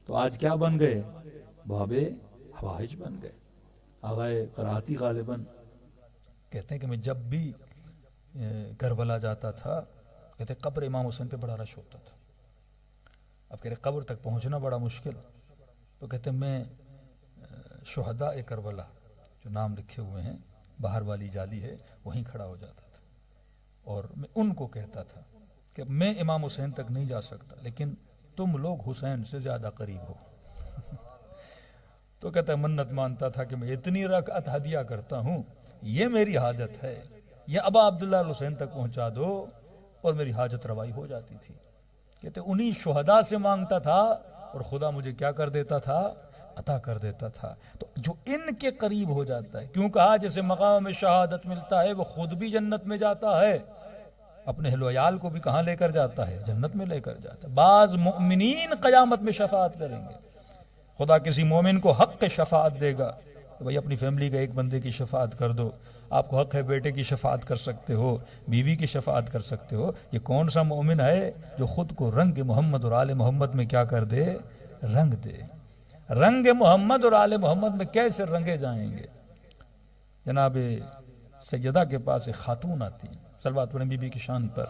[SPEAKER 1] تو آج کیا بن گئے؟ باب حوائج بن گئے۔ آغائے قراتی غالباً کہتے ہیں کہ میں جب بھی کربلا جاتا تھا، کہتے قبر امام حسین پہ بڑا رش ہوتا تھا۔ اب کہتے قبر تک پہنچنا بڑا مشکل، تو کہتے میں شہداء کربلا جو نام لکھے ہوئے ہیں، باہر والی جالی ہے، وہیں کھڑا ہو جاتا تھا، اور میں ان کو کہتا تھا کہ میں امام حسین تک نہیں جا سکتا لیکن تم لوگ حسین سے زیادہ قریب ہو۔ تو کہتا ہے منت مانتا تھا کہ میں اتنی رکعت ہدیہ کرتا ہوں، یہ میری حاجت ہے، یہ ابا عبداللہ حسین تک پہنچا دو، اور میری حاجت روائی ہو جاتی تھی۔ کہتے انہی شہداء سے مانگتا تھا اور خدا مجھے کیا کر دیتا تھا؟ عطا کر دیتا تھا۔ تو جو ان کے قریب ہو جاتا ہے، کیوں کہا جیسے مقام میں شہادت ملتا ہے وہ خود بھی جنت میں جاتا ہے، اپنے اہل و عیال کو بھی کہاں لے کر جاتا ہے؟ جنت میں لے کر جاتا ہے۔ بعض مؤمنین قیامت میں شفاعت کریں گے، خدا کسی مومن کو حق شفاعت دے گا، بھئی اپنی فیملی کا ایک بندے کی شفاعت کر دو۔ آپ کو حق ہے بیٹے کی شفاعت کر سکتے ہو، بیوی کی شفاعت کر سکتے ہو۔ یہ کون سا مومن ہے جو خود کو رنگ محمد اور آل محمد میں کیا کر دے؟ رنگ دے۔ رنگ محمد اور آل محمد میں کیسے رنگے جائیں گے؟ جناب سیدہ کے پاس ایک خاتون آتی، صلوات پڑھیں بی بی کی شان پر۔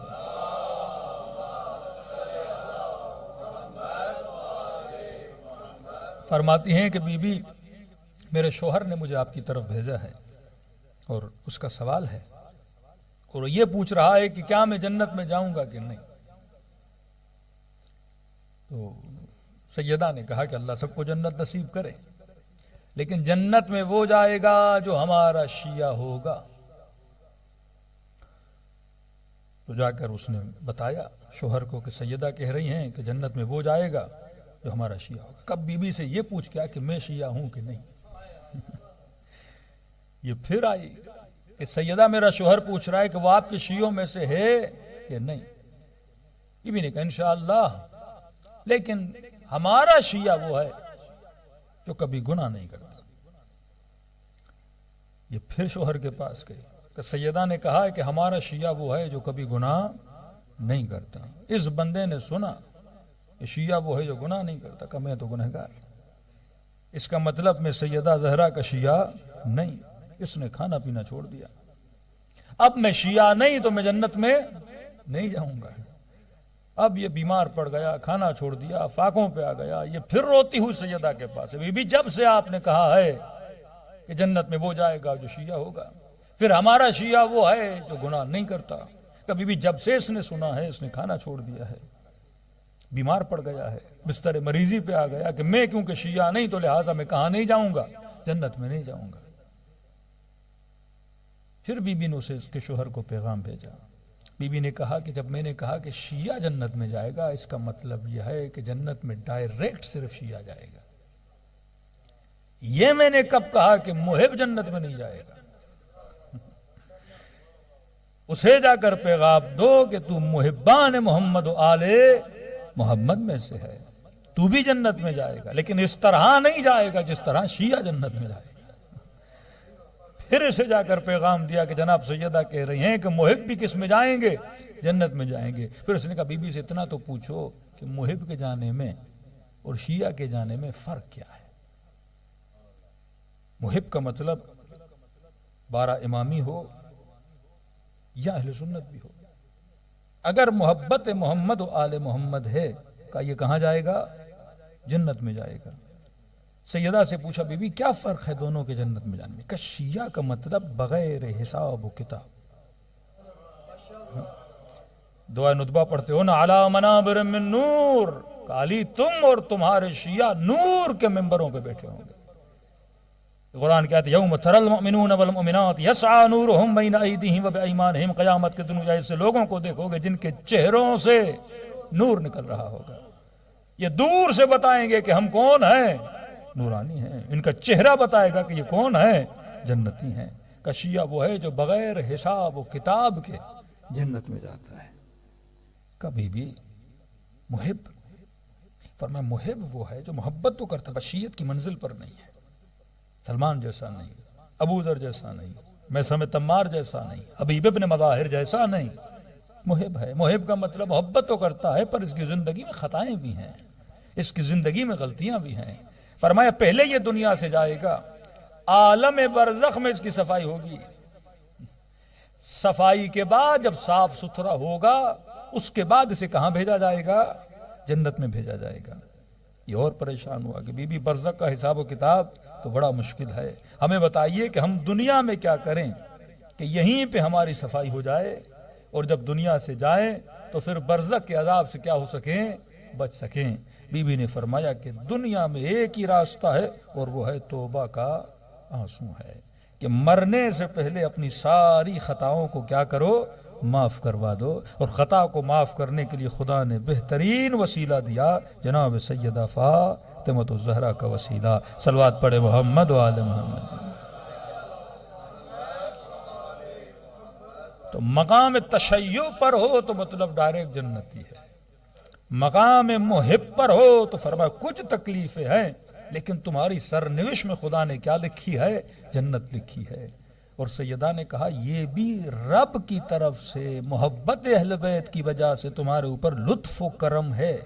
[SPEAKER 1] فرماتی ہیں کہ بی بی میرے شوہر نے مجھے آپ کی طرف بھیجا ہے اور اس کا سوال ہے، اور یہ پوچھ رہا ہے کہ کیا میں جنت میں جاؤں گا کہ نہیں. تو سیدہ نے کہا کہ اللہ سب کو جنت نصیب کرے، لیکن جنت میں وہ جائے گا جو ہمارا شیعہ ہوگا. تو جا کر اس نے بتایا شوہر کو کہ سیدہ کہہ رہی ہیں کہ جنت میں وہ جائے گا جو ہمارا شیعہ ہوگا. کب بی بی سے یہ پوچھ کیا کہ میں شیعہ ہوں کہ نہیں. یہ پھر آئی کہ سیدہ میرا شوہر پوچھ رہا ہے کہ وہ آپ کے شیعوں میں سے ہے کہ نہیں. بی بی نے کہا انشاءاللہ، لیکن ہمارا شیعہ وہ ہے جو کبھی گناہ نہیں کرتا. یہ پھر شوہر کے پاس گئی کہ سیدہ نے کہا ہے کہ ہمارا شیعہ وہ ہے جو کبھی گناہ نہیں کرتا. اس بندے نے سنا کہ شیعہ وہ ہے جو گناہ نہیں کرتا، کہ میں تو گنہگار. اس کا مطلب میں سیدہ زہرا کا شیعہ نہیں. اس نے کھانا پینا چھوڑ دیا. اب میں شیعہ نہیں تو میں جنت میں نہیں جاؤں گا. اب یہ بیمار پڑ گیا، کھانا چھوڑ دیا، فاقوں پہ آ گیا. یہ پھر روتی ہوئی سیدہ کے پاس ہے، بی بی جب سے آپ نے کہا ہے کہ جنت میں وہ جائے گا جو شیعہ ہوگا، پھر ہمارا شیعہ وہ ہے جو گناہ نہیں کرتا. کبھی بھی جب سے اس نے سنا ہے اس نے کھانا چھوڑ دیا ہے، بیمار پڑ گیا ہے، بستر مریضی پہ آ گیا کہ میں کیونکہ شیعہ نہیں تو لہٰذا میں کہاں نہیں جاؤں گا، جنت میں نہیں جاؤں گا. پھر بی بی نے اسے اس کے شوہر کو پیغام بھیجا. بی بی نے کہا کہ جب میں نے کہا کہ شیعہ جنت میں جائے گا، اس کا مطلب یہ ہے کہ جنت میں ڈائریکٹ صرف شیعہ جائے گا. یہ میں نے کب کہا کہ محب جنت میں نہیں جائے گا. اسے جا کر پیغام دو کہ تو محبان محمد و آل محمد میں سے ہے، تو بھی جنت میں جائے گا، لیکن اس طرح نہیں جائے گا جس طرح شیعہ جنت میں جائے گا. پھر اسے جا کر پیغام دیا کہ جناب سیدہ کہہ رہی ہیں کہ محب بھی کس میں جائیں گے، جنت میں جائیں گے. پھر اس نے کہا بی بی سے اتنا تو پوچھو کہ محب کے جانے میں اور شیعہ کے جانے میں فرق کیا ہے. محب کا مطلب 12 امامی ہو یا اہل سنت بھی ہو. اگر محبت محمد و آل محمد ہے کہ یہ کہاں جائے گا، جنت میں جائے گا. سیدہ سے پوچھا بی بی کیا فرق ہے دونوں کے جنت میں جانے میں؟ کہ شیعہ کا مطلب بغیر حساب و کتاب. دعا ندبہ پڑھتے ہو نا، علی منابر من نور، کہ علی تم اور تمہارے شیعہ نور کے ممبروں پہ بیٹھے ہوں گے. قرآن کہتے یوم تری المؤمنون والمؤمنات یسعی نورہم بین ایدیہم و بایمانہم، قیامت کے دن ایسے لوگوں کو دیکھو گے جن کے چہروں سے نور نکل رہا ہوگا. یہ دور سے بتائیں گے کہ ہم کون ہیں، نورانی ہیں. ان کا چہرہ بتائے گا کہ یہ کون ہے، جنتی ہیں. کہ شیعہ وہ ہے جو بغیر حساب و کتاب کے جنت میں جاتا ہے. کبھی بھی محب، فرمایا محب وہ ہے جو محبت تو کرتا ہے، شیعت کی منزل پر نہیں ہے. سلمان جیسا نہیں، ابو ذر جیسا نہیں، میثم تمار جیسا نہیں، حبیب ابن مظاہر جیسا نہیں. محب ہے. محب کا مطلب محبت تو کرتا ہے پر اس کی زندگی میں خطائیں بھی ہیں، اس کی زندگی میں غلطیاں بھی ہیں. فرمایا پہلے یہ دنیا سے جائے گا، عالم برزخ میں اس کی صفائی ہوگی. صفائی کے بعد جب صاف ستھرا ہوگا اس کے بعد اسے کہاں بھیجا جائے گا، جنت میں بھیجا جائے گا. یہ اور پریشان ہوا کہ بی بی برزخ کا حساب و کتاب تو بڑا مشکل ہے، ہمیں بتائیے کہ ہم دنیا میں کیا کریں کہ یہیں پہ ہماری صفائی ہو جائے، اور جب دنیا سے جائیں تو پھر برزخ کے عذاب سے کیا ہو سکیں، بچ سکیں. بی بی نے فرمایا کہ دنیا میں ایک ہی راستہ ہے اور وہ ہے توبہ کا آنسو ہے، کہ مرنے سے پہلے اپنی ساری خطاؤں کو کیا کرو، معاف کروا دو. اور خطا کو معاف کرنے کے لیے خدا نے بہترین وسیلہ دیا، جناب سیدہ فاطمۃ الزہرا کا وسیلہ. صلوات پڑھے محمد و آل محمد. تو مقام تشیع پر ہو تو مطلب ڈائریکٹ جنتی ہے، مقام محب پر ہو تو فرمایا کچھ تکلیفیں ہیں لیکن تمہاری سرنوشت میں خدا نے کیا لکھی ہے، جنت لکھی ہے. اور سیدہ نے کہا یہ بھی رب کی طرف سے محبت اہل بیت کی وجہ سے تمہارے اوپر لطف و کرم ہے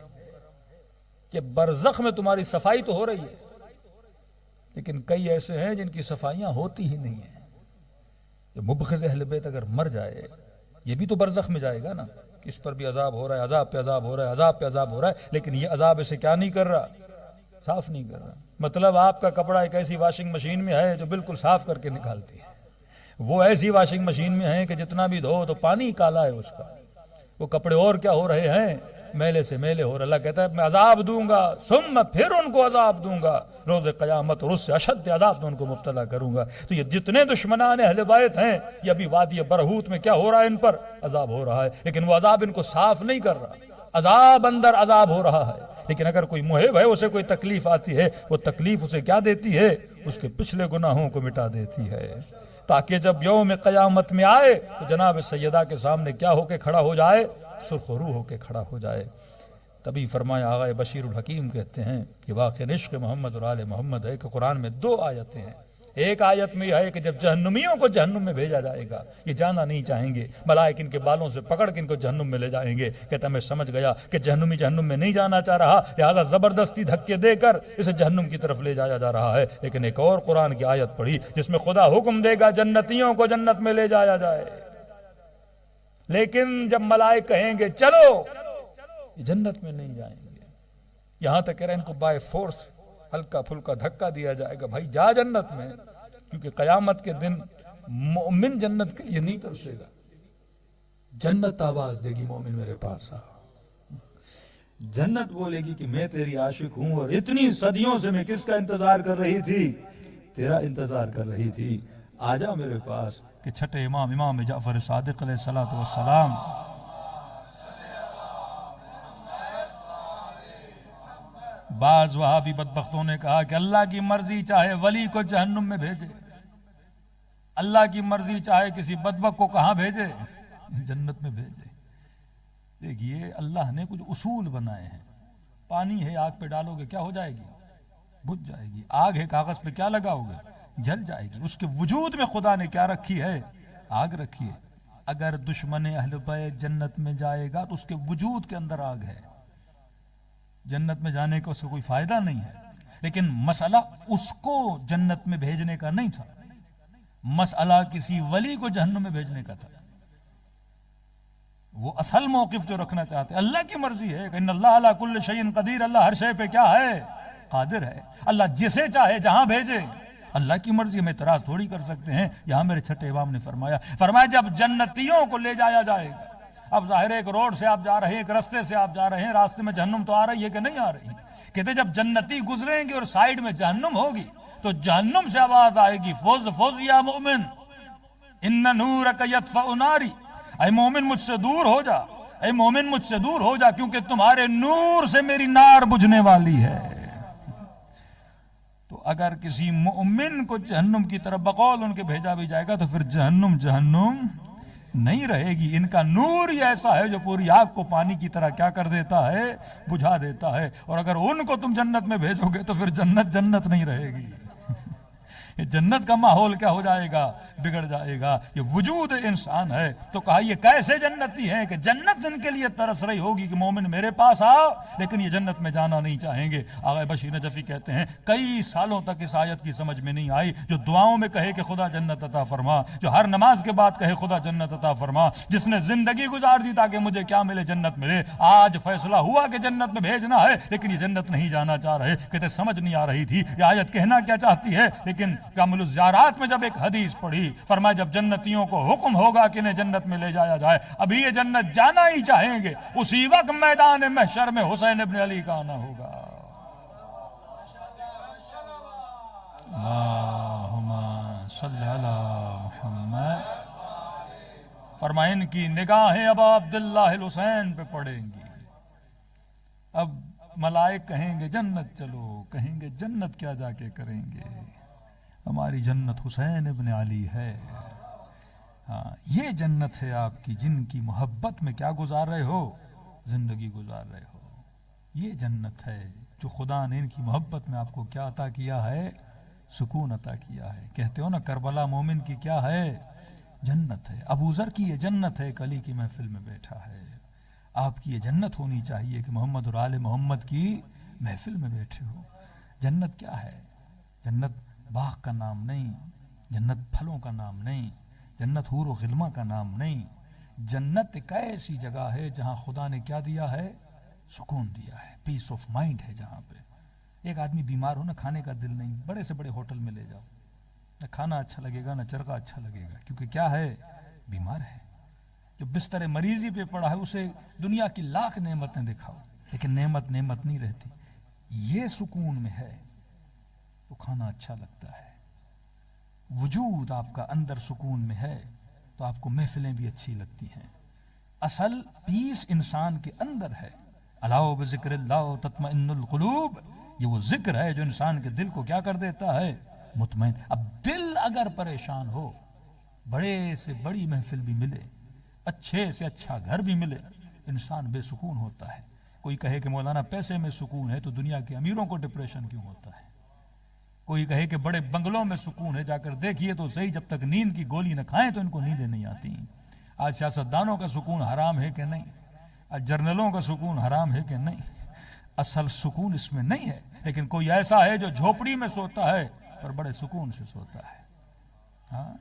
[SPEAKER 1] کہ برزخ میں تمہاری صفائی تو ہو رہی ہے، لیکن کئی ایسے ہیں جن کی صفائیاں ہوتی ہی نہیں ہیں. مبغض اہل بیت اگر مر جائے یہ بھی تو برزخ میں جائے گا نا، اس پر بھی عذاب ہو رہا ہے، عذاب پہ عذاب ہو رہا ہے، عذاب پہ عذاب ہو رہا ہے، لیکن یہ عذاب اسے کیا نہیں کر رہا، صاف نہیں کر رہا. مطلب آپ کا کپڑا ایک ایسی واشنگ مشین میں ہے جو بالکل صاف کر کے نکالتی ہے، وہ ایسی واشنگ مشین میں ہیں کہ جتنا بھی دھو تو پانی کالا ہے اس کا، وہ کپڑے اور کیا ہو رہے ہیں، میلے سے میلے ہو رہے۔ اللہ کہتا ہے میں عذاب دوں گا، ثم پھر ان کو عذاب دوں گا روز قیامت، اور اس سے اشد عذاب میں ان کو مبتلا کروں گا۔ تو یہ جتنے دشمنان اہل بیت ہیں، یہ ابھی وادی برہوت میں کیا ہو رہا ہے، ان پر عذاب ہو رہا ہے، لیکن وہ عذاب ان کو صاف نہیں کر رہا، عذاب اندر عذاب ہو رہا ہے۔ لیکن اگر کوئی محب ہے، اسے کوئی تکلیف آتی ہے، وہ تکلیف اسے کیا دیتی ہے، اس کے پچھلے گناہوں کو مٹا دیتی ہے، تاکہ جب یوم قیامت میں آئے تو جناب سیدہ کے سامنے کیا ہو کے کھڑا ہو جائے، سرخ رو ہو کے کھڑا ہو جائے۔ تبھی فرمایا آغا بشیر الحکیم کہتے ہیں کہ واقع عشق محمد اور آل محمد ہے کہ قرآن میں 2 آیتیں ہیں۔ ایک آیت میں یہ ہے کہ جب جہنمیوں کو جہنم میں بھیجا جائے گا، یہ جانا نہیں چاہیں گے، ملائک ان کے بالوں سے پکڑ کے ان کو جہنم میں لے جائیں گے۔ کہتا میں سمجھ گیا کہ جہنمی جہنم میں نہیں جانا چاہ رہا، لہذا زبردستی دھکے دے کر اسے جہنم کی طرف لے جایا جا رہا ہے۔ لیکن ایک اور قرآن کی آیت پڑھی جس میں خدا حکم دے گا جنتیوں کو جنت میں لے جایا جائے، لیکن جب ملائک کہیں گے چلو، یہ جنت میں نہیں جائیں گے، یہاں تک کہہ رہے ہیں ان کو بائی فورس ہلکا پھلکا دھکا دیا جائے گا، بھائی جا جنت میں، کیونکہ قیامت کے دن مومن جنت کے لیے نہیں ترسے گا، جنت آواز دے گی مومن میرے پاس آ، جنت بولے گی کہ میں تیری عاشق ہوں، اور اتنی صدیوں سے میں کس کا انتظار کر رہی تھی، تیرا انتظار کر رہی تھی، آجا میرے پاس۔ کہ چھٹے امام جعفر صادق علیہ السلام بعض وہابی بدبختوں نے کہا کہ اللہ کی مرضی چاہے ولی کو جہنم میں بھیجے، اللہ کی مرضی چاہے کسی بدبخت کو کہاں بھیجے، جنت میں بھیجے۔ دیکھیے اللہ نے کچھ اصول بنائے ہیں، پانی ہے آگ پہ ڈالو گے کیا ہو جائے گی، بجھ جائے گی، آگ ہے کاغذ پہ کیا لگاؤ گے، جل جائے گی۔ اس کے وجود میں خدا نے کیا رکھی ہے، آگ رکھی ہے۔ اگر دشمن اہل بیت جنت میں جائے گا تو اس کے وجود کے اندر آگ ہے، جنت میں جانے کا اس کو کوئی فائدہ نہیں ہے۔ لیکن مسئلہ اس کو جنت میں بھیجنے کا نہیں تھا، مسئلہ کسی ولی کو جہنم میں بھیجنے کا تھا۔ وہ اصل موقف جو رکھنا چاہتے ہیں، اللہ کی مرضی ہے کہ ان اللہ علی کل شیء قدیر، اللہ ہر شے پہ کیا ہے، قادر ہے، اللہ جسے چاہے جہاں بھیجے، اللہ کی مرضی میں اعتراض تھوڑی کر سکتے ہیں۔ یہاں میرے چھٹے امام نے فرمایا جب جنتیوں کو لے جایا جائے گا، اب ظاہر ہے ایک روڈ سے آپ جا رہے ہیں، ایک رستے سے آپ جا رہے ہیں، راستے میں جہنم تو آ رہی ہے کہ نہیں آ رہی، کہتے جب جنتی گزریں گے اور سائیڈ میں جہنم ہوگی تو جہنم سے آواز آئے گی فوز فوز یا مومن ان نورک یطفئ ناری، اے مومن مجھ سے دور ہو جا، اے مومن مجھ سے دور ہو جا، کیونکہ تمہارے نور سے میری نار بجھنے والی ہے۔ تو اگر کسی مومن کو جہنم کی طرف بقول ان کے بھیجا بھی جائے گا تو پھر جہنم نہیں رہے گی۔ ان کا نور ہی ایسا ہے جو پوری آگ کو پانی کی طرح کیا کر دیتا ہے، بجھا دیتا ہے۔ اور اگر ان کو تم جنت میں بھیجو گے تو پھر جنت نہیں رہے گی، جنت کا ماحول کیا ہو جائے گا، بگڑ جائے گا۔ یہ وجود انسان ہے، تو کہا یہ کیسے جنتی ہیں کہ جنت ان کے لیے ترس رہی ہوگی کہ مومن میرے پاس آ، لیکن یہ جنت میں جانا نہیں چاہیں گے۔ آغا بشیر نجفی کہتے ہیں کئی سالوں تک اس آیت کی سمجھ میں نہیں آئی، جو دعاؤں میں کہے کہ خدا جنت عطا فرما، جو ہر نماز کے بعد کہے خدا جنت عطا فرما، جس نے زندگی گزار دی تاکہ مجھے کیا ملے، جنت ملے، آج فیصلہ ہوا کہ جنت میں بھیجنا ہے، لیکن یہ جنت نہیں جانا چاہ رہے۔ کہتے سمجھ نہیں آ رہی تھی یہ آیت کہنا کیا چاہتی ہے، لیکن کامل الزیارات میں جب ایک حدیث پڑھی، فرمایا جب جنتیوں کو حکم ہوگا کہ انہیں جنت میں لے جایا جائے، ابھی یہ جنت جانا ہی چاہیں گے، اسی وقت میدان محشر میں حسین ابن علی کا آنا ہوگا۔ اللہم صلی علی محمد۔ فرمائے ان کی نگاہیں اب عبداللہ الحسین پہ پڑیں گی۔ اب ملائک کہیں گے جنت چلو، کہیں گے جنت کیا جا کے کریں گے، ہماری جنت حسین ابن علی ہے۔ ہاں یہ جنت ہے آپ کی، جن کی محبت میں کیا گزار رہے ہو، زندگی گزار رہے ہو۔ یہ جنت ہے جو خدا نے ان کی محبت میں آپ کو کیا عطا کیا ہے، سکون عطا کیا ہے۔ کہتے ہو نا کربلا مومن کی کیا ہے، جنت ہے۔ ابو ذر کی یہ جنت ہے، علی کی محفل میں بیٹھا ہے۔ آپ کی یہ جنت ہونی چاہیے کہ محمد اور آل محمد کی محفل میں بیٹھے ہو۔ جنت کیا ہے، جنت باغ کا نام نہیں، جنت پھلوں کا نام نہیں، جنت حور و غلمہ کا نام نہیں، جنت ایک ایسی جگہ ہے جہاں خدا نے کیا دیا ہے، سکون دیا ہے، پیس آف مائنڈ ہے۔ جہاں پہ ایک آدمی بیمار ہو نا، کھانے کا دل نہیں، بڑے سے بڑے ہوٹل میں لے جاؤ،
[SPEAKER 2] نہ کھانا اچھا لگے گا، نہ چرخہ اچھا لگے گا، کیونکہ کیا ہے؟ بیمار ہے۔ جو بستر مریضی پہ پڑا ہے اسے دنیا کی لاکھ نعمتیں دکھاؤ، لیکن نعمت نہیں رہتی۔ یہ سکون میں ہے تو کھانا اچھا لگتا ہے۔ وجود آپ کا اندر سکون میں ہے تو آپ کو محفلیں بھی اچھی لگتی ہیں۔ اصل پیس انسان کے اندر ہے۔ الا بذکر اللہ تطمئن القلوب، یہ وہ ذکر ہے جو انسان کے دل کو کیا کر دیتا ہے؟ مطمئن۔ اب دل اگر پریشان ہو، بڑے سے بڑی محفل بھی ملے، اچھے سے اچھا گھر بھی ملے، انسان بے سکون ہوتا ہے۔ کوئی کہے کہ مولانا پیسے میں سکون ہے تو دنیا کے امیروں کو ڈپریشن کیوں ہوتا ہے؟ کوئی کہے کہ بڑے بنگلوں میں سکون ہے، جا کر دیکھیے تو صحیح، جب تک نیند کی گولی نہ کھائیں تو ان کو نیندیں نہیں آتی۔ آج سیاستدانوں کا سکون حرام ہے کہ نہیں؟ آج جرنلوں کا سکون حرام ہے کہ نہیں؟ اصل سکون اس میں نہیں ہے، لیکن کوئی ایسا ہے جو جھوپڑی میں سوتا ہے پر بڑے سکون سے سوتا ہے۔ ہاں،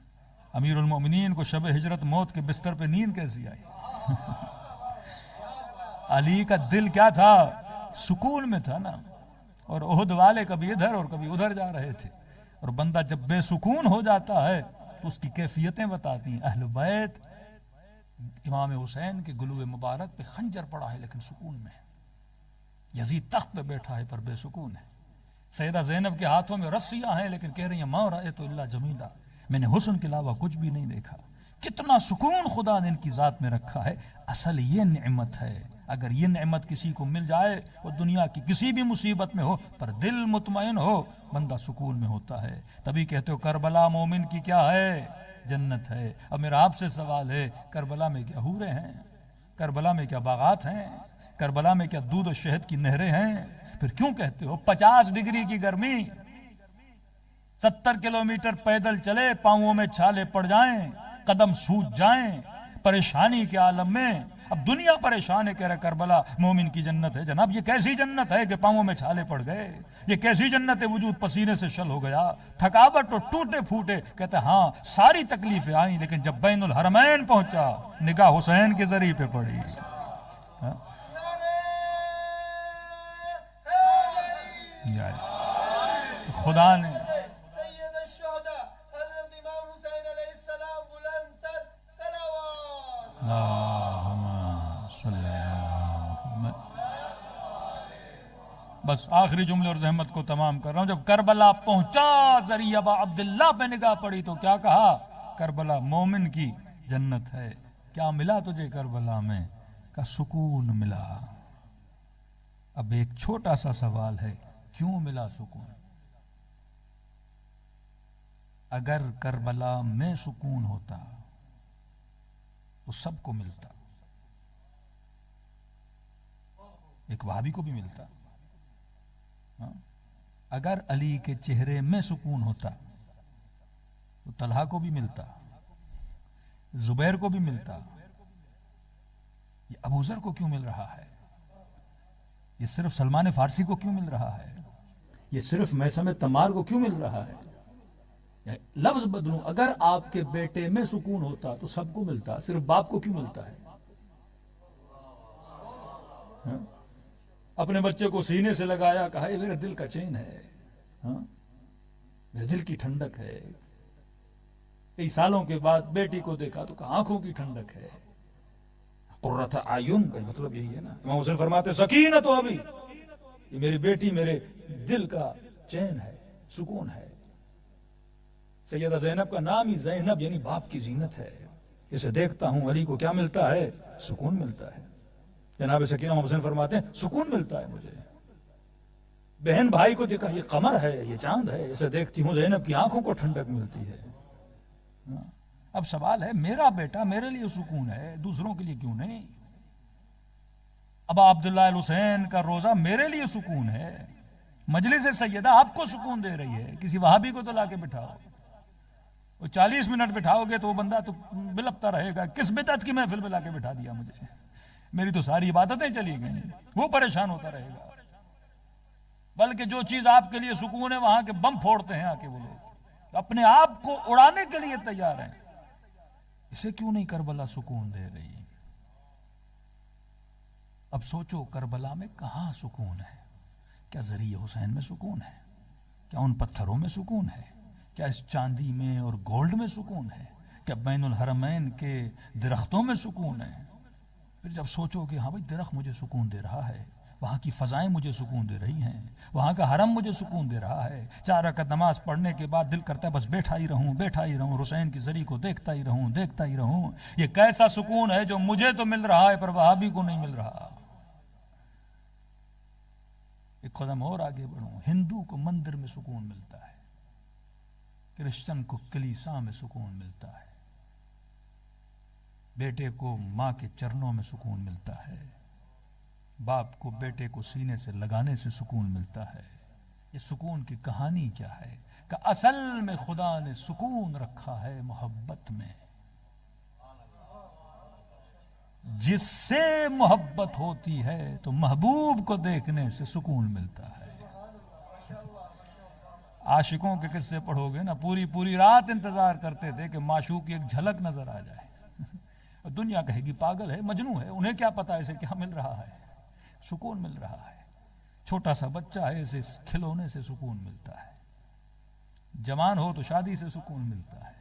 [SPEAKER 2] امیر المومنین کو شب ہجرت موت کے بستر پہ نیند کیسی آئی؟ علی کا دل کیا تھا؟ سکون میں تھا نا۔ اور احد والے کبھی ادھر اور کبھی ادھر جا رہے تھے۔ اور بندہ جب بے سکون ہو جاتا ہے تو اس کی کیفیتیں بتاتی ہیں۔ اہل بیت، امام حسین کے گلوے مبارک پہ خنجر پڑا ہے لیکن سکون میں ہے۔ یزید تخت پہ بیٹھا ہے پر بے سکون ہے۔ سیدہ زینب کے ہاتھوں میں رسیاں ہیں لیکن کہہ رہی ہیں ما رأیت الا جمیلا، میں نے حسن کے علاوہ کچھ بھی نہیں دیکھا۔ کتنا سکون خدا نے ان کی ذات میں رکھا ہے۔ اصل یہ نعمت ہے۔ اگر یہ نعمت کسی کو مل جائے، وہ دنیا کی کسی بھی مصیبت میں ہو پر دل مطمئن ہو، بندہ سکون میں ہوتا ہے۔ تبھی کہتے ہو کربلا مومن کی کیا ہے؟ جنت ہے۔ اب میرا آپ سے سوال ہے، کربلا میں کیا حوریں ہیں؟ کربلا میں کیا باغات ہیں؟ کربلا میں کیا دودھ و شہد کی نہریں ہیں؟ پھر کیوں کہتے ہو 50 ڈگری کی گرمی، 70 کلومیٹر پیدل چلے، پاؤں میں چھالے پڑ جائیں، قدم سوج جائیں، پریشانی کے عالم میں؟ اب دنیا پریشان ہے، کہہ رہا کربلا مومن کی جنت ہے۔ جناب یہ کیسی جنت ہے کہ پاؤں میں چھالے پڑ گئے؟ یہ کیسی جنت ہے وجود پسینے سے شل ہو گیا، تھکاوٹ اور ٹوٹے پھوٹے؟ کہتے ہاں ساری تکلیفیں آئیں لیکن جب بین الحرمین پہنچا نگاہ حسین کے ذریعے پہ پڑی۔ ہاں؟ خدا نے بس آخری جملے اور زحمت کو تمام کر رہا ہوں۔ جب کربلا پہنچا ذریعہ ابا عبداللہ پہ نگاہ پڑی تو کیا کہا؟ کربلا مومن کی جنت ہے۔ کیا ملا تجھے کربلا میں؟ کا سکون ملا۔ اب ایک چھوٹا سا سوال ہے، کیوں ملا سکون؟ اگر کربلا میں سکون ہوتا تو سب کو ملتا، ایک وہابی کو بھی ملتا۔ اگر علی کے چہرے میں سکون ہوتا تو طلحہ کو بھی ملتا، زبیر کو بھی ملتا۔ یہ ابو ذر کو کیوں مل رہا ہے؟ یہ صرف سلمان فارسی کو کیوں مل رہا ہے؟ یہ صرف میثم تمار کو کیوں مل رہا ہے؟ لفظ بدلوں، اگر آپ کے بیٹے میں سکون ہوتا تو سب کو ملتا، صرف باپ کو کیوں ملتا ہے؟ اپنے بچے کو سینے سے لگایا، کہا یہ میرے دل کا چین ہے، میرے دل کی ٹھنڈک ہے۔ کئی سالوں کے بعد بیٹی کو دیکھا تو کہا آنکھوں کی ٹھنڈک ہے۔ قرۃ اعین کا مطلب یہی ہے نا۔ امام حسین فرماتے سکینت و ابی، یہ میری بیٹی میرے دل کا چین ہے، سکون ہے۔ سیدہ زینب کا نام ہی زینب یعنی باپ کی زینت ہے۔ اسے دیکھتا ہوں علی کو کیا ملتا ہے؟ سکون ملتا ہے۔ جناب سکینہ امام حسین فرماتے ہیں سکون ملتا ہے مجھے۔ بہن بھائی کو دیکھا یہ قمر ہے، یہ چاند ہے، اسے دیکھتی ہوں زینب کی آنکھوں کو ٹھنڈک ملتی ہے۔ اب سوال ہے، میرا بیٹا میرے لیے سکون ہے، دوسروں کے لیے کیوں نہیں؟ ابا عبداللہ الحسین کا روزہ میرے لیے سکون ہے، مجلس سیدہ آپ کو سکون دے رہی ہے، کسی وہابی کو تو لا کے بٹھاؤ۔ وہ 40 منٹ بٹھاؤ گے تو وہ بندہ تو بلپتا رہے گا، کس بدعت کی محفل میں لا کے بٹھا دیا مجھے، میری تو ساری عبادتیں چلی گئیں، وہ پریشان ہوتا رہے گا۔ بلکہ جو چیز آپ کے لیے سکون ہے وہاں کے بم پھوڑتے ہیں آ کے وہ لوگ، اپنے آپ کو اڑانے کے لیے تیار ہیں۔ اسے کیوں نہیں کربلا سکون دے رہی؟ اب سوچو کربلا میں کہاں سکون ہے؟ کیا ذریعہ حسین میں سکون ہے؟ کیا ان پتھروں میں سکون ہے؟ کیا اس چاندی میں اور گولڈ میں سکون ہے؟ کیا بین الحرمین کے درختوں میں سکون ہے؟ پھر جب سوچو کہ ہاں بھائی درخت مجھے سکون دے رہا ہے، وہاں کی فضائیں مجھے سکون دے رہی ہیں، وہاں کا حرم مجھے سکون دے رہا ہے، 4 رکعت نماز پڑھنے کے بعد دل کرتا ہے بس بیٹھا ہی رہوں، حسین کی زری کو دیکھتا ہی رہوں، یہ کیسا سکون ہے جو مجھے تو مل رہا ہے پر وہابی کو نہیں مل رہا۔ ایک قدم اور آگے بڑھوں، ہندو کو مندر میں سکون ملتا ہے، کرسچن کو کلیسا میں سکون ملتا ہے، بیٹے کو ماں کے چرنوں میں سکون ملتا ہے، باپ کو بیٹے کو سینے سے لگانے سے سکون ملتا ہے۔ یہ سکون کی کہانی کیا ہے کہ اصل میں خدا نے سکون رکھا ہے محبت میں، جس سے محبت ہوتی ہے تو محبوب کو دیکھنے سے سکون ملتا ہے۔ عاشقوں کے قصے پڑھو گے نا، پوری رات انتظار کرتے تھے کہ معشوق کی ایک جھلک نظر آ جائے، اور دنیا کہے گی پاگل ہے، مجنوں ہے، انہیں کیا پتا اسے کیا مل رہا ہے، سکون مل رہا ہے۔ چھوٹا سا بچہ ہے، اسے کھلونے سے سکون ملتا ہے، جوان ہو تو شادی سے سکون ملتا ہے،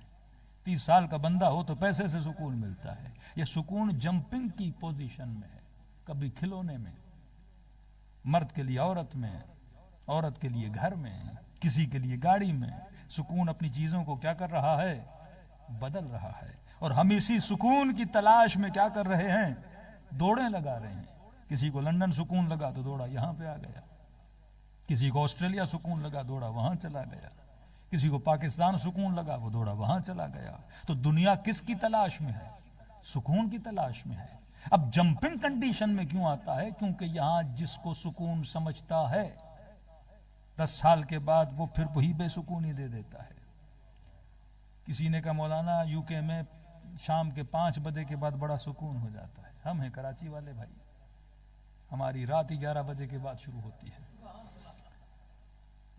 [SPEAKER 2] 30 سال کا بندہ ہو تو پیسے سے سکون ملتا ہے۔ یہ سکون جمپنگ کی پوزیشن میں ہے، کبھی کھلونے میں، مرد کے لیے عورت میں، عورت کے لیے گھر میں، کسی کے لیے گاڑی میں۔ سکون اپنی چیزوں کو کیا کر رہا ہے؟ بدل رہا ہے، اور ہم اسی سکون کی تلاش میں کیا کر رہے ہیں؟ دوڑیں لگا رہے ہیں۔ کسی کو لندن سکون لگا تو دوڑا یہاں پہ آ گیا، کسی کو آسٹریلیا سکون لگا دوڑا وہاں چلا گیا، کسی کو پاکستان سکون لگا وہ دوڑا وہاں چلا گیا۔ تو دنیا کس کی تلاش میں ہے؟ سکون کی تلاش میں ہے۔ اب جمپنگ کنڈیشن میں کیوں آتا ہے؟ کیونکہ یہاں جس کو سکون سمجھتا ہے 10 سال کے بعد وہ پھر وہی بے سکونی دے دیتا ہے۔ کسی نے کہا مولانا یو کے میں شام کے 5 بجے کے بعد بڑا سکون ہو جاتا ہے، ہم ہیں کراچی والے بھائی، ہماری رات 11 بجے کے بعد شروع ہوتی ہے۔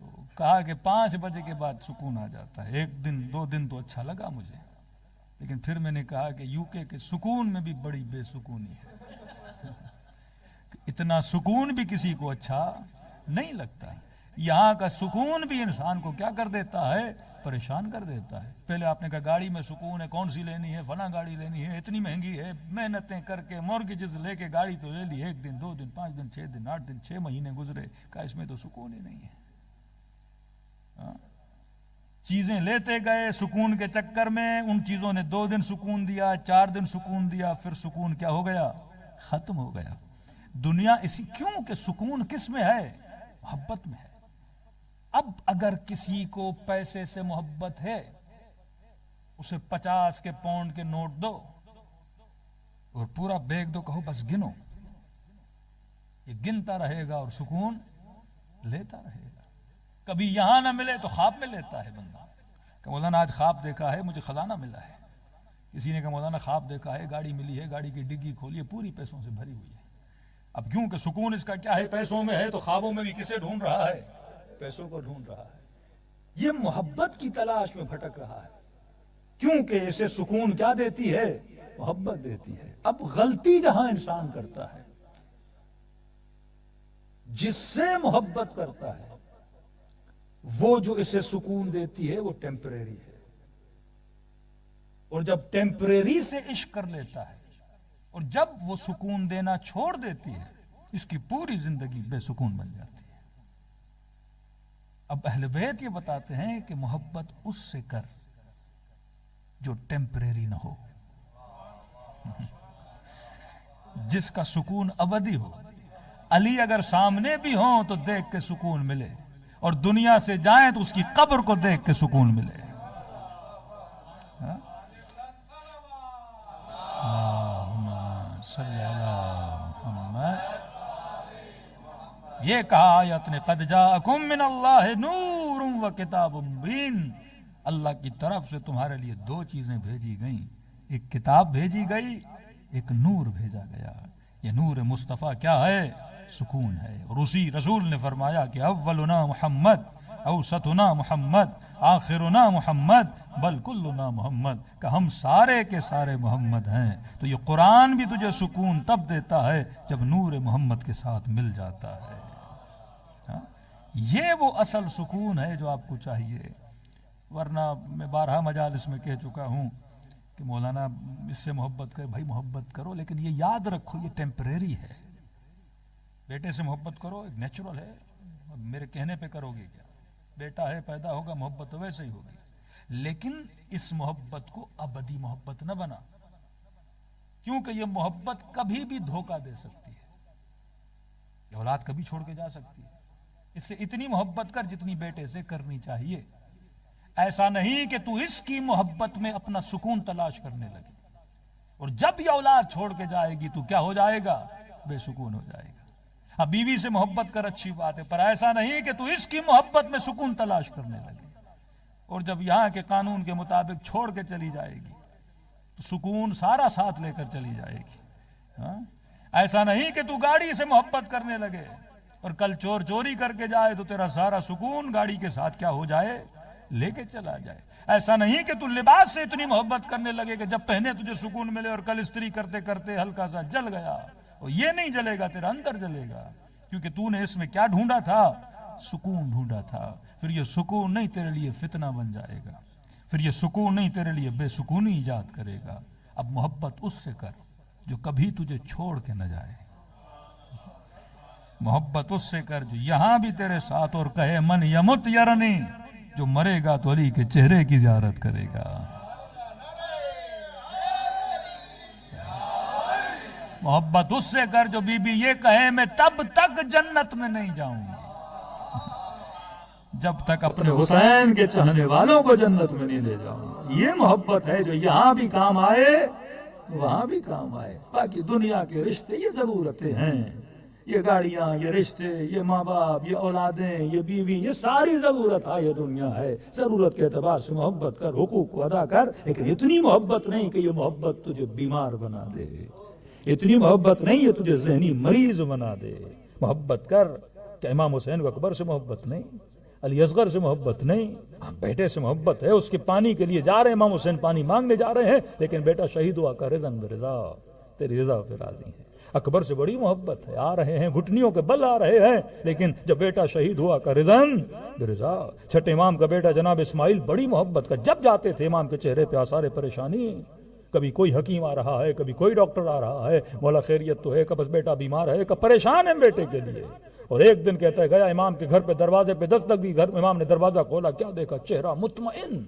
[SPEAKER 2] تو کہا کہ 5 بجے کے بعد سکون آ جاتا ہے، 1 دن 2 دن تو اچھا لگا مجھے، لیکن پھر میں نے کہا کہ یو کے سکون میں بھی بڑی بے سکونی ہے، اتنا سکون بھی کسی کو اچھا نہیں لگتا۔ یہاں کا سکون بھی انسان کو کیا کر دیتا ہے؟ پریشان کر دیتا ہے۔ پہلے آپ نے کہا گاڑی میں سکون ہے، کون سی لینی ہے، فلاں گاڑی لینی ہے، اتنی مہنگی ہے، محنتیں کر کے مورگیجز لے کے گاڑی تو لے لی، 1 دن 2 دن 5 دن 6 دن 8 دن 6 مہینے گزرے، کہا اس میں تو سکون ہی نہیں ہے۔ چیزیں لیتے گئے سکون کے چکر میں، ان چیزوں نے 2 دن سکون دیا، 4 دن سکون دیا، پھر سکون کیا ہو گیا؟ ختم ہو گیا۔ دنیا اسی کیوں کہ سکون کس میں ہے؟ محبت میں ہے۔ اب اگر کسی کو پیسے سے محبت ہے، اسے 50 کے پاؤنڈ کے نوٹ دو اور پورا بیگ دو، کہو بس گنو، یہ گنتا رہے گا اور سکون لیتا رہے گا۔ کبھی یہاں نہ ملے تو خواب میں لیتا ہے بندہ کہ مولانا آج خواب دیکھا ہے مجھے خزانہ ملا ہے، کسی نے کہا مولانا خواب دیکھا ہے گاڑی ملی ہے، گاڑی کی ڈگی کھولی ہے پوری پیسوں سے بھری ہوئی ہے۔ اب کیوں کہ سکون اس کا کیا ہے؟ پیسوں میں ہے، تو خوابوں میں بھی کسے ڈھونڈ رہا ہے؟ پیسوں کو ڈھونڈ رہا ہے۔ یہ محبت کی تلاش میں بھٹک رہا ہے، کیونکہ اسے سکون کیا دیتی ہے؟ محبت دیتی ہے۔ اب غلطی جہاں انسان کرتا ہے، جس سے محبت کرتا ہے، وہ جو اسے سکون دیتی ہے وہ ٹیمپریری ہے، اور جب ٹیمپریری سے عشق کر لیتا ہے اور جب وہ سکون دینا چھوڑ دیتی ہے، اس کی پوری زندگی بے سکون بن جاتی ہے۔ اب اہل بیت یہ بتاتے ہیں کہ محبت اس سے کر جو ٹیمپریری نہ ہو، جس کا سکون ابدی ہو۔ علی اگر سامنے بھی ہوں تو دیکھ کے سکون ملے، اور دنیا سے جائیں تو اس کی قبر کو دیکھ کے سکون ملے۔ اللہم صلی علی محمد۔ یہ کہا آیت نے قد جاءکم من اللہ نور و کتاب مبین، اللہ کی طرف سے تمہارے لیے 2 چیزیں بھیجی گئیں، ایک کتاب بھیجی گئی، ایک نور بھیجا گیا۔ یہ نور مصطفیٰ کیا ہے؟ سکون ہے۔ اور اسی رسول نے فرمایا کہ اولنا محمد، اوسطنا محمد، آخرنا محمد، بل کلنا محمد، کہ ہم سارے کے سارے محمد ہیں۔ تو یہ قرآن بھی تجھے سکون تب دیتا ہے جب نور محمد کے ساتھ مل جاتا ہے۔ یہ وہ اصل سکون ہے جو آپ کو چاہیے۔ ورنہ میں بارہا مجالس میں کہہ چکا ہوں کہ مولانا اس سے محبت کر، بھائی محبت کرو، لیکن یہ یاد رکھو یہ ٹیمپریری ہے. بیٹے سے محبت کرو، ایک نیچرل ہے، میرے کہنے پہ کرو گے کیا؟ بیٹا ہے، پیدا ہوگا، محبت تو ویسے ہی ہوگی، لیکن اس محبت کو ابدی محبت نہ بنا، کیونکہ یہ محبت کبھی بھی دھوکہ دے سکتی ہے، یہ اولاد کبھی چھوڑ کے جا سکتی ہے. اس سے اتنی محبت کر جتنی بیٹے سے کرنی چاہیے. ایسا نہیں کہ تو اس کی محبت میں اپنا سکون تلاش کرنے لگے، اور جب یہ اولاد چھوڑ کے جائے گی تو کیا ہو جائے گا؟ بے سکون ہو جائے گا. اب بیوی سے محبت کر اچھی بات ہے، پر ایسا نہیں کہ تو اس کی محبت میں سکون تلاش کرنے لگے، اور جب یہاں کے قانون کے مطابق چھوڑ کے چلی جائے گی تو سکون سارا ساتھ لے کر چلی جائے گی. ہاں؟ ایسا نہیں کہ تو گاڑی سے محبت کرنے لگے اور کل چور چوری کر کے جائے تو تیرا سارا سکون گاڑی کے ساتھ کیا ہو جائے؟ لے کے چلا جائے. ایسا نہیں کہ تو لباس سے اتنی محبت کرنے لگے کہ جب پہنے تجھے سکون ملے اور کل استری کرتے کرتے ہلکا سا جل گیا. اور یہ نہیں جلے گا، تیرا اندر جلے گا، کیونکہ تو نے اس میں کیا ڈھونڈا تھا؟ سکون ڈھونڈا تھا. پھر یہ سکون نہیں تیرے لیے فتنہ بن جائے گا، پھر یہ سکون نہیں تیرے لیے بے سکونی ایجاد کرے گا. اب محبت اس سے کر جو کبھی تجھے چھوڑ کے نہ جائے، محبت اس سے کر جو یہاں بھی تیرے ساتھ اور کہے من یمت یرنی، جو مرے گا تو علی کے چہرے کی زیارت کرے گا. محبت اس سے کر جو بی بی یہ کہے میں تب تک جنت میں نہیں جاؤں گی جب تک اپنے حسین کے چاہنے والوں کو جنت میں نہیں لے جاؤں. یہ محبت ہے جو یہاں بھی کام آئے وہاں بھی کام آئے. باقی دنیا کے رشتے یہ ضرورتیں ہیں، یہ گاڑیاں، یہ رشتے، یہ ماں باپ، یہ اولادیں، یہ بیوی، یہ ساری ضرورت ہے، یہ دنیا ہے. ضرورت کے اعتبار سے محبت کر، حقوق کو ادا کر، لیکن اتنی محبت نہیں کہ یہ محبت تجھے بیمار بنا دے، اتنی محبت نہیں یہ تجھے ذہنی مریض بنا دے. محبت کر کہ امام حسین کو اکبر سے محبت نہیں، علی اصغر سے محبت نہیں، بیٹے سے محبت ہے. اس کے پانی کے لیے جا رہے ہیں، امام حسین پانی مانگنے جا رہے ہیں، لیکن بیٹا شہید ہوا کا رضا برضا، تیری رضا پہ راضی ہے. اکبر سے بڑی محبت ہے، آ رہے ہیں گھٹنیوں کے بل آ رہے ہیں، لیکن جب بیٹا شہید ہوا کا رضن برضا. چھٹے امام کا بیٹا جناب اسماعیل بڑی محبت کا، جب جاتے تھے امام کے چہرے پہ آثار پریشانی، کبھی کوئی حکیم آ رہا ہے، کبھی کوئی ڈاکٹر آ رہا ہے، مولا خیریت تو ہے، کب بس بیٹا بیمار ہے، کب پریشان ہے بیٹے کے لیے. اور ایک دن کہتا ہے گیا امام کے گھر پہ، دروازے پہ دستک دی، گھر امام نے دروازہ کھولا، کیا دیکھا؟ چہرہ مطمئن.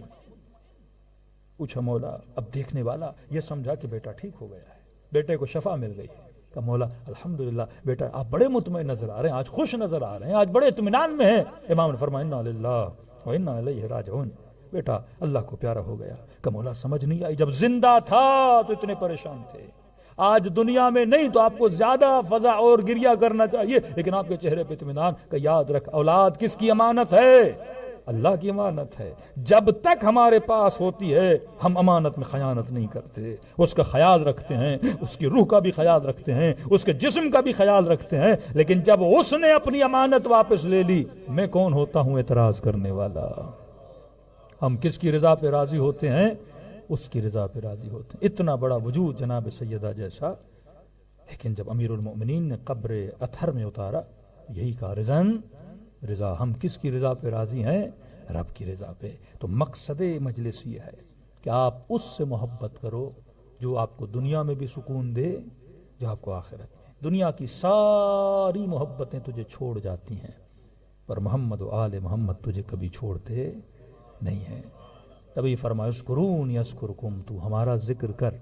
[SPEAKER 2] پوچھا مولا، اب دیکھنے والا یہ سمجھا کہ بیٹا ٹھیک ہو گیا ہے، بیٹے کو شفا مل گئی ہے. کہا مولا الحمدللہ بیٹا آپ بڑے مطمئن نظر آ رہے ہیں، آج خوش نظر آ رہے ہیں، آج بڑے اطمینان میں ہیں. امام نے فرمایا انا للہ و انا الیہ راجعون، بیٹا اللہ کو پیارا ہو گیا. کہ مولا سمجھ نہیں آئی، جب زندہ تھا تو اتنے پریشان تھے، آج دنیا میں نہیں تو آپ کو زیادہ فضا اور گریہ کرنا چاہیے، لیکن آپ کے چہرے پہ اطمینان. کہ یاد رکھ اولاد کس کی امانت ہے؟ اللہ کی امانت ہے. جب تک ہمارے پاس ہوتی ہے ہم امانت میں خیانت نہیں کرتے، اس کا خیال رکھتے ہیں، اس کی روح کا بھی خیال رکھتے ہیں، اس کے جسم کا بھی خیال رکھتے ہیں. لیکن جب اس نے اپنی امانت واپس لے لی، میں کون ہوتا ہوں اعتراض کرنے والا؟ ہم کس کی رضا پہ راضی ہوتے ہیں؟ اس کی رضا پہ راضی ہوتے ہیں. اتنا بڑا وجود جناب سیدہ جیسا، لیکن جب امیر المؤمنین نے قبر اطہر میں اتارا یہی کہا رضن رضا. ہم کس کی رضا پہ راضی ہیں؟ رب کی رضا پہ. تو مقصد مجلس یہ ہے کہ آپ اس سے محبت کرو جو آپ کو دنیا میں بھی سکون دے، جو آپ کو آخرت میں. دنیا کی ساری محبتیں تجھے چھوڑ جاتی ہیں، پر محمد و آل محمد تجھے کبھی چھوڑتے نہیں ہیں. تبھی فرمایا اذکرون یذکرکم، تو ہمارا ذکر کر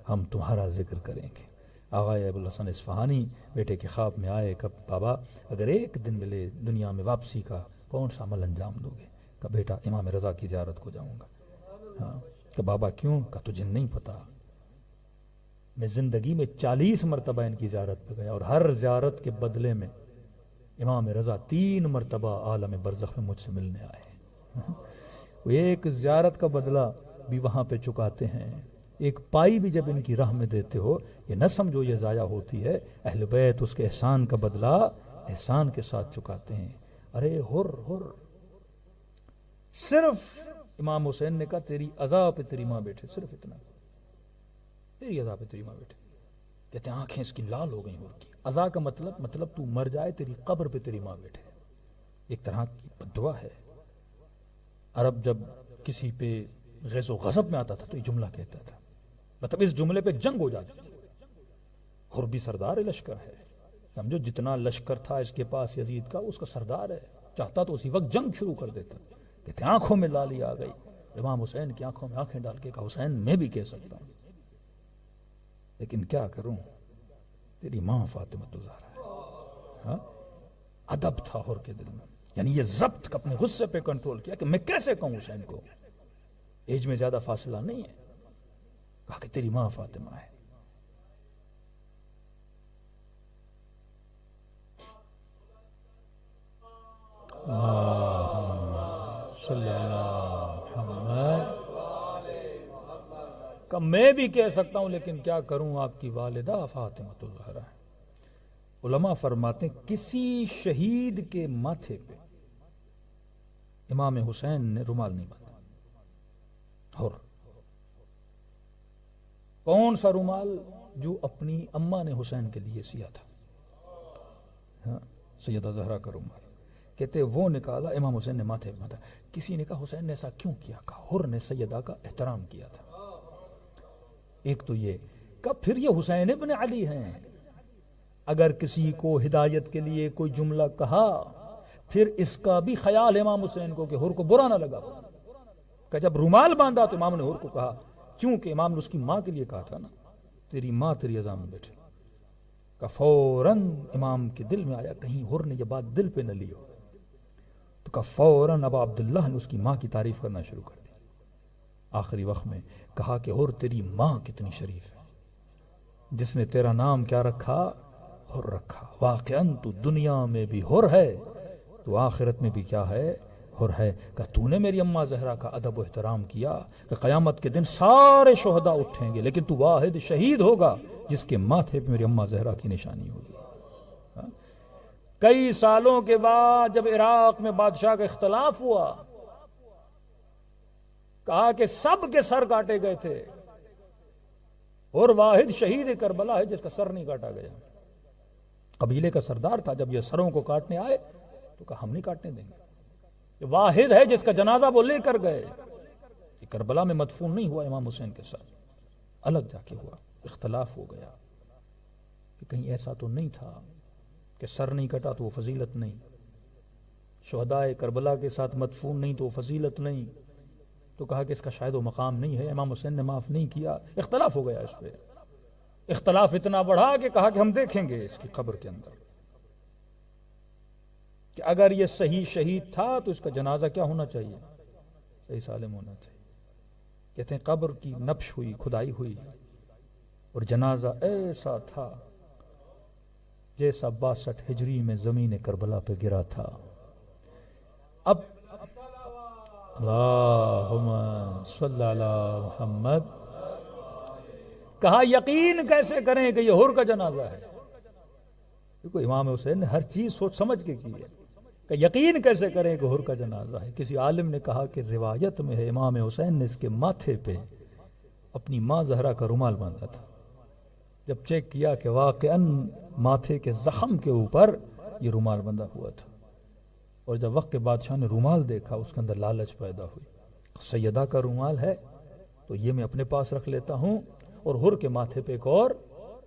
[SPEAKER 2] ہم تمہارا ذکر کریں گے. آغا ابوالحسن اصفہانی بیٹے کے خواب میں آئے کہ بابا اگر ایک دن ملے دنیا میں واپسی کا، کون سا عمل انجام دو گے؟ کہ بیٹا امام رضا کی زیارت کو جاؤں گا. ہاں کہ بابا کیوں؟ کہ تجھے نہیں پتا، میں زندگی میں 40 مرتبہ ان کی زیارت پہ گیا، اور ہر زیارت کے بدلے میں امام رضا 3 مرتبہ عالم برزخ میں مجھ سے ملنے آئے. وہ ایک زیارت کا بدلہ بھی وہاں پہ چکاتے ہیں، ایک پائی بھی جب ان کی راہ میں دیتے ہو، یہ نہ سمجھو یہ ضائع ہوتی ہے. اہل بیت اس کے احسان کا بدلہ احسان کے ساتھ چکاتے ہیں. ارے ہر صرف امام حسین نے کہا تیری عزا پہ تیری ماں بیٹھے، صرف اتنا، تیری عزا پہ تیری ماں بیٹھے. کہتے ہیں آنکھیں اس کی لال ہو گئیں. اور کی عزا کا مطلب تو مر جائے، تیری قبر پہ تیری ماں بیٹھے. ایک طرح کی بد دعا ہے. عرب جب
[SPEAKER 1] کسی پہ غیظ و غضب میں آتا تھا تو یہ جملہ کہتا تھا، مطلب اس جملے پہ جنگ ہو جاتی تھی۔ اور بھی سردار لشکر ہے، سمجھو جتنا لشکر تھا اس کے پاس یزید کا، اس کا سردار ہے، چاہتا تو اسی وقت جنگ شروع کر دیتا۔ کہتے آنکھوں میں لالی آ گئی، امام حسین کی آنکھوں میں آنکھیں ڈال کے کہا حسین میں بھی کہہ سکتا ہوں، لیکن کیا کروں، تیری ماں فاطمہ الزہرا ہے۔ ہاں؟ ادب تھا حر کے دل میں، یعنی یہ ضبط اپنے غصے پہ کنٹرول کیا کہ میں کیسے کہوں حسین کو، ایج میں زیادہ فاصلہ نہیں ہے، کہا کہ تیری ماں فاطمہ ہے۔ صلی اللہ محمد، کہ میں بھی کہہ سکتا ہوں لیکن کیا کروں، آپ کی والدہ فاطمہ الزہرا ہے۔ علماء فرماتے ہیں کسی شہید کے ماتھے پہ امام حسین نے رومال نہیں باندھا، اور کون سا رومال؟ جو اپنی اماں نے حسین کے لیے سیا تھا، ہاں، سیدہ زہرا کا رومال، کہتے وہ نکالا، امام حسین نے ماتھے پہ باندھا۔ کسی نے کہا حسین نے ایسا کیوں کیا؟ کہا حر نے سیدہ کا احترام کیا تھا۔ ایک تو یہ کہ پھر یہ حسین ابن علی ہیں، اگر کسی کو ہدایت کے لیے کوئی جملہ کہا پھر اس کا بھی خیال امام حسین کو کہ حر کو برا نہ لگا، کہ جب رومال باندھا تو امام نے حر کو کہا، کیونکہ امام نے اس کی ماں کے لیے کہا تھا نا، تیری ماں تیری عزا میں بیٹھے، کہ فوراً امام کے دل میں آیا کہیں حر نے یہ بات دل پہ نہ لی ہو، تو کہ فوراً ابا عبداللہ نے اس کی ماں کی تعریف کرنا شروع کر دی۔ آخری وقت میں کہا کہ حر تیری ماں کتنی شریف ہے، جس نے تیرا نام کیا رکھا؟ حر رکھا۔ واقعاً تو دنیا میں بھی حر ہے تو آخرت میں بھی کیا ہے؟ حر ہے۔ کہ تو نے میری اماں زہرا کا ادب و احترام کیا، کہ قیامت کے دن سارے شہداء اٹھیں گے لیکن تو واحد شہید ہوگا جس کے ماتھے پہ میری اماں زہرا کی نشانی ہوگی۔ کئی سالوں کے بعد جب عراق میں بادشاہ کا اختلاف ہوا، کہا کہ سب کے سر کاٹے گئے تھے اور واحد شہید کربلا ہے جس کا سر نہیں کاٹا گیا۔ قبیلے کا سردار تھا، جب یہ سروں کو کاٹنے آئے تو کہا ہم نہیں کاٹنے دیں گے، یہ واحد ہے جس کا جنازہ وہ لے کر گئے۔ کہ کربلا میں مدفون نہیں ہوا امام حسین کے ساتھ، الگ جا کے ہوا، اختلاف ہو گیا کہ کہیں ایسا تو نہیں تھا کہ سر نہیں کٹا تو وہ فضیلت نہیں، شہدائے کربلا کے ساتھ مدفون نہیں تو وہ فضیلت نہیں، تو کہا کہ اس کا شاید وہ مقام نہیں ہے، امام حسین نے معاف نہیں کیا، اختلاف ہو گیا اس پہ۔ اختلاف اتنا بڑھا کہ کہا کہ ہم دیکھیں گے اس کی قبر کے اندر کہ اگر یہ صحیح شہید تھا تو اس کا جنازہ کیا ہونا چاہیے؟ صحیح سالم ہونا چاہیے۔ کہتے ہیں قبر کی نبش ہوئی، کھدائی ہوئی، اور جنازہ ایسا تھا جیسا 62 ہجری میں زمین کربلا پہ گرا تھا۔ اب اللہم صلی علی محمد، کہا یقین کیسے کریں کہ یہ حر کا جنازہ ہے؟ دیکھو امام حسین نے ہر چیز سوچ سمجھ کے کی ہے، کہ یقین کیسے کریں کہ حر کا جنازہ ہے؟ کسی عالم نے کہا کہ روایت میں ہے امام حسین نے اس کے ماتھے پہ اپنی ماں زہرا کا رومال باندھا تھا، جب چیک کیا کہ واقعاً ماتھے کے زخم کے اوپر یہ رومال بندھا ہوا تھا، اور جب وقت کے بادشاہ نے رومال دیکھا اس کے اندر لالچ پیدا ہوئی، سیدہ کا رومال ہے تو یہ میں اپنے پاس رکھ لیتا ہوں اور حر کے ماتھے پہ ایک اور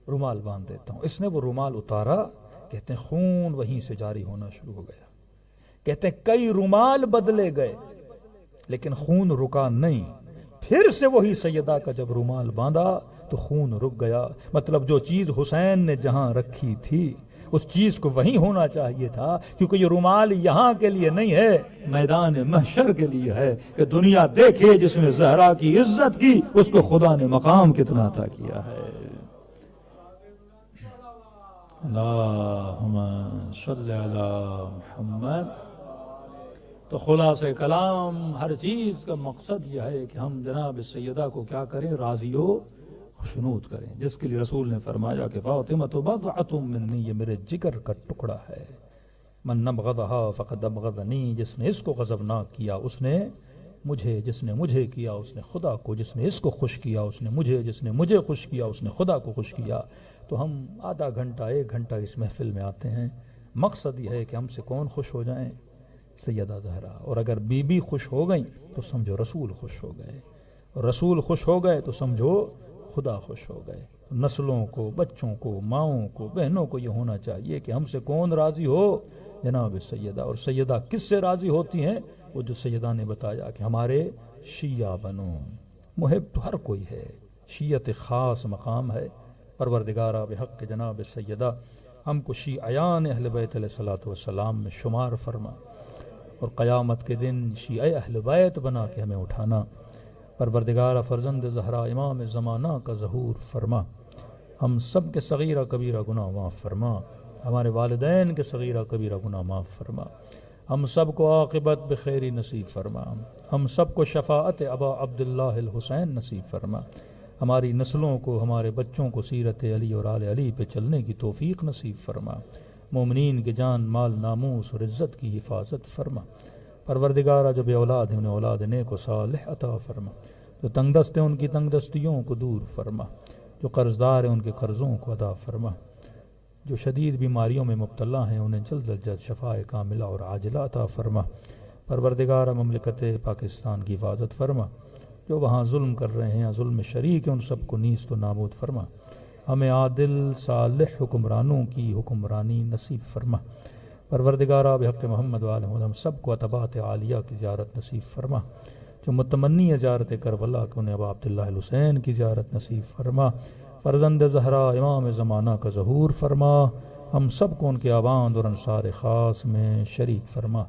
[SPEAKER 1] رومال باندھ دیتا ہوں۔ اس نے وہ رومال اتارا، کہتے ہیں خون وہیں سے جاری ہونا شروع ہو گیا، کہتے ہیں کئی رومال بدلے گئے لیکن خون رکا نہیں، پھر سے وہی سیدہ کا جب رومال باندھا تو خون رک گیا۔ مطلب جو چیز حسین نے جہاں رکھی تھی اس چیز کو وہیں ہونا چاہیے تھا، کیونکہ یہ رومال یہاں کے لیے نہیں ہے، میدان محشر کے لیے ہے، کہ دنیا دیکھے جس نے زہرا کی عزت کی اس کو خدا نے مقام کتنا عطا کیا ہے۔ اللہم صلی علی محمد۔ تو خلاصہ کلام ہر چیز کا مقصد یہ ہے کہ ہم جناب سیدہ کو کیا کریں؟ راضی و خشنود کریں، جس کے لیے رسول نے فرمایا کہ فاطمہ بضعۃ منی، یہ میرے جگر کا ٹکڑا ہے، من ابغضها فقد ابغضنی، جس نے اس کو غضب نہ کیا اس نے مجھے، جس نے مجھے کیا اس نے خدا کو، جس نے اس کو خوش کیا اس نے مجھے، جس نے مجھے خوش کیا اس نے خدا کو خوش کیا۔ تو ہم آدھا گھنٹہ 1 گھنٹہ اس محفل میں آتے ہیں، مقصد یہ ہے کہ ہم سے کون خوش ہو جائیں؟ سیدہ زہرا، اور اگر بی بی خوش ہو گئیں تو سمجھو رسول خوش ہو گئے، اور رسول خوش ہو گئے تو سمجھو خدا خوش ہو گئے۔ نسلوں کو، بچوں کو، ماؤں کو، بہنوں کو یہ ہونا چاہیے کہ ہم سے کون راضی ہو؟ جناب سیدہ۔ اور سیدہ کس سے راضی ہوتی ہیں؟ وہ جو سیدہ نے بتایا کہ ہمارے شیعہ بنو۔ محب تو ہر کوئی ہے، شیعت خاص مقام ہے۔ پروردگارہ بحق جناب سیدہ ہم کو شیعیان اہل بیت علیہ الصلوۃ والسلام میں شمار فرما، اور قیامت کے دن شیعہ اہل بیت بنا کے ہمیں اٹھانا۔ پروردگارہ فرزند زہرا امام زمانہ کا ظہور فرما، ہم سب کے صغیرہ کبیرہ گناہ معاف فرما، ہمارے والدین کے صغیرہ کبیرہ گناہ معاف فرما، ہم سب کو عاقبت بخیری نصیب فرما، ہم سب کو شفاعت ابا عبداللہ الحسین نصیب فرما، ہماری نسلوں کو، ہمارے بچوں کو سیرت علی اور آل علی پہ چلنے کی توفیق نصیب فرما، مومنین کے جان مال ناموس اور عزت کی حفاظت فرما۔ پروردگارہ جو بے اولاد ہیں انہیں اولاد نیک و صالح عطا فرما، جو تنگ دست ہیں ان کی تنگ دستیوں کو دور فرما، جو قرض دار ہیں ان کے قرضوں کو ادا فرما، جو شدید بیماریوں میں مبتلا ہیں انہیں جلد از جلد شفاء کاملہ اور عاجلہ عطا فرما۔ پروردگارہ مملکت پاکستان کی حفاظت فرما، جو وہاں ظلم کر رہے ہیں، ظلم شریک ہیں، ان سب کو نیست و نابود فرما، ہمیں عادل صالح حکمرانوں کی حکمرانی نصیب فرما۔ پروردگارہ بحق محمد وآلہ محمد ہم سب کو عتبات عالیہ کی زیارت نصیب فرما، جو متمنی زیارت کربلا کہ انہیں ابا عبداللہ الحسین کی زیارت نصیب فرما۔ فرزند زہرا امام زمانہ کا ظہور فرما، ہم سب کو ان کے آباند اور انصار خاص میں شریک فرما۔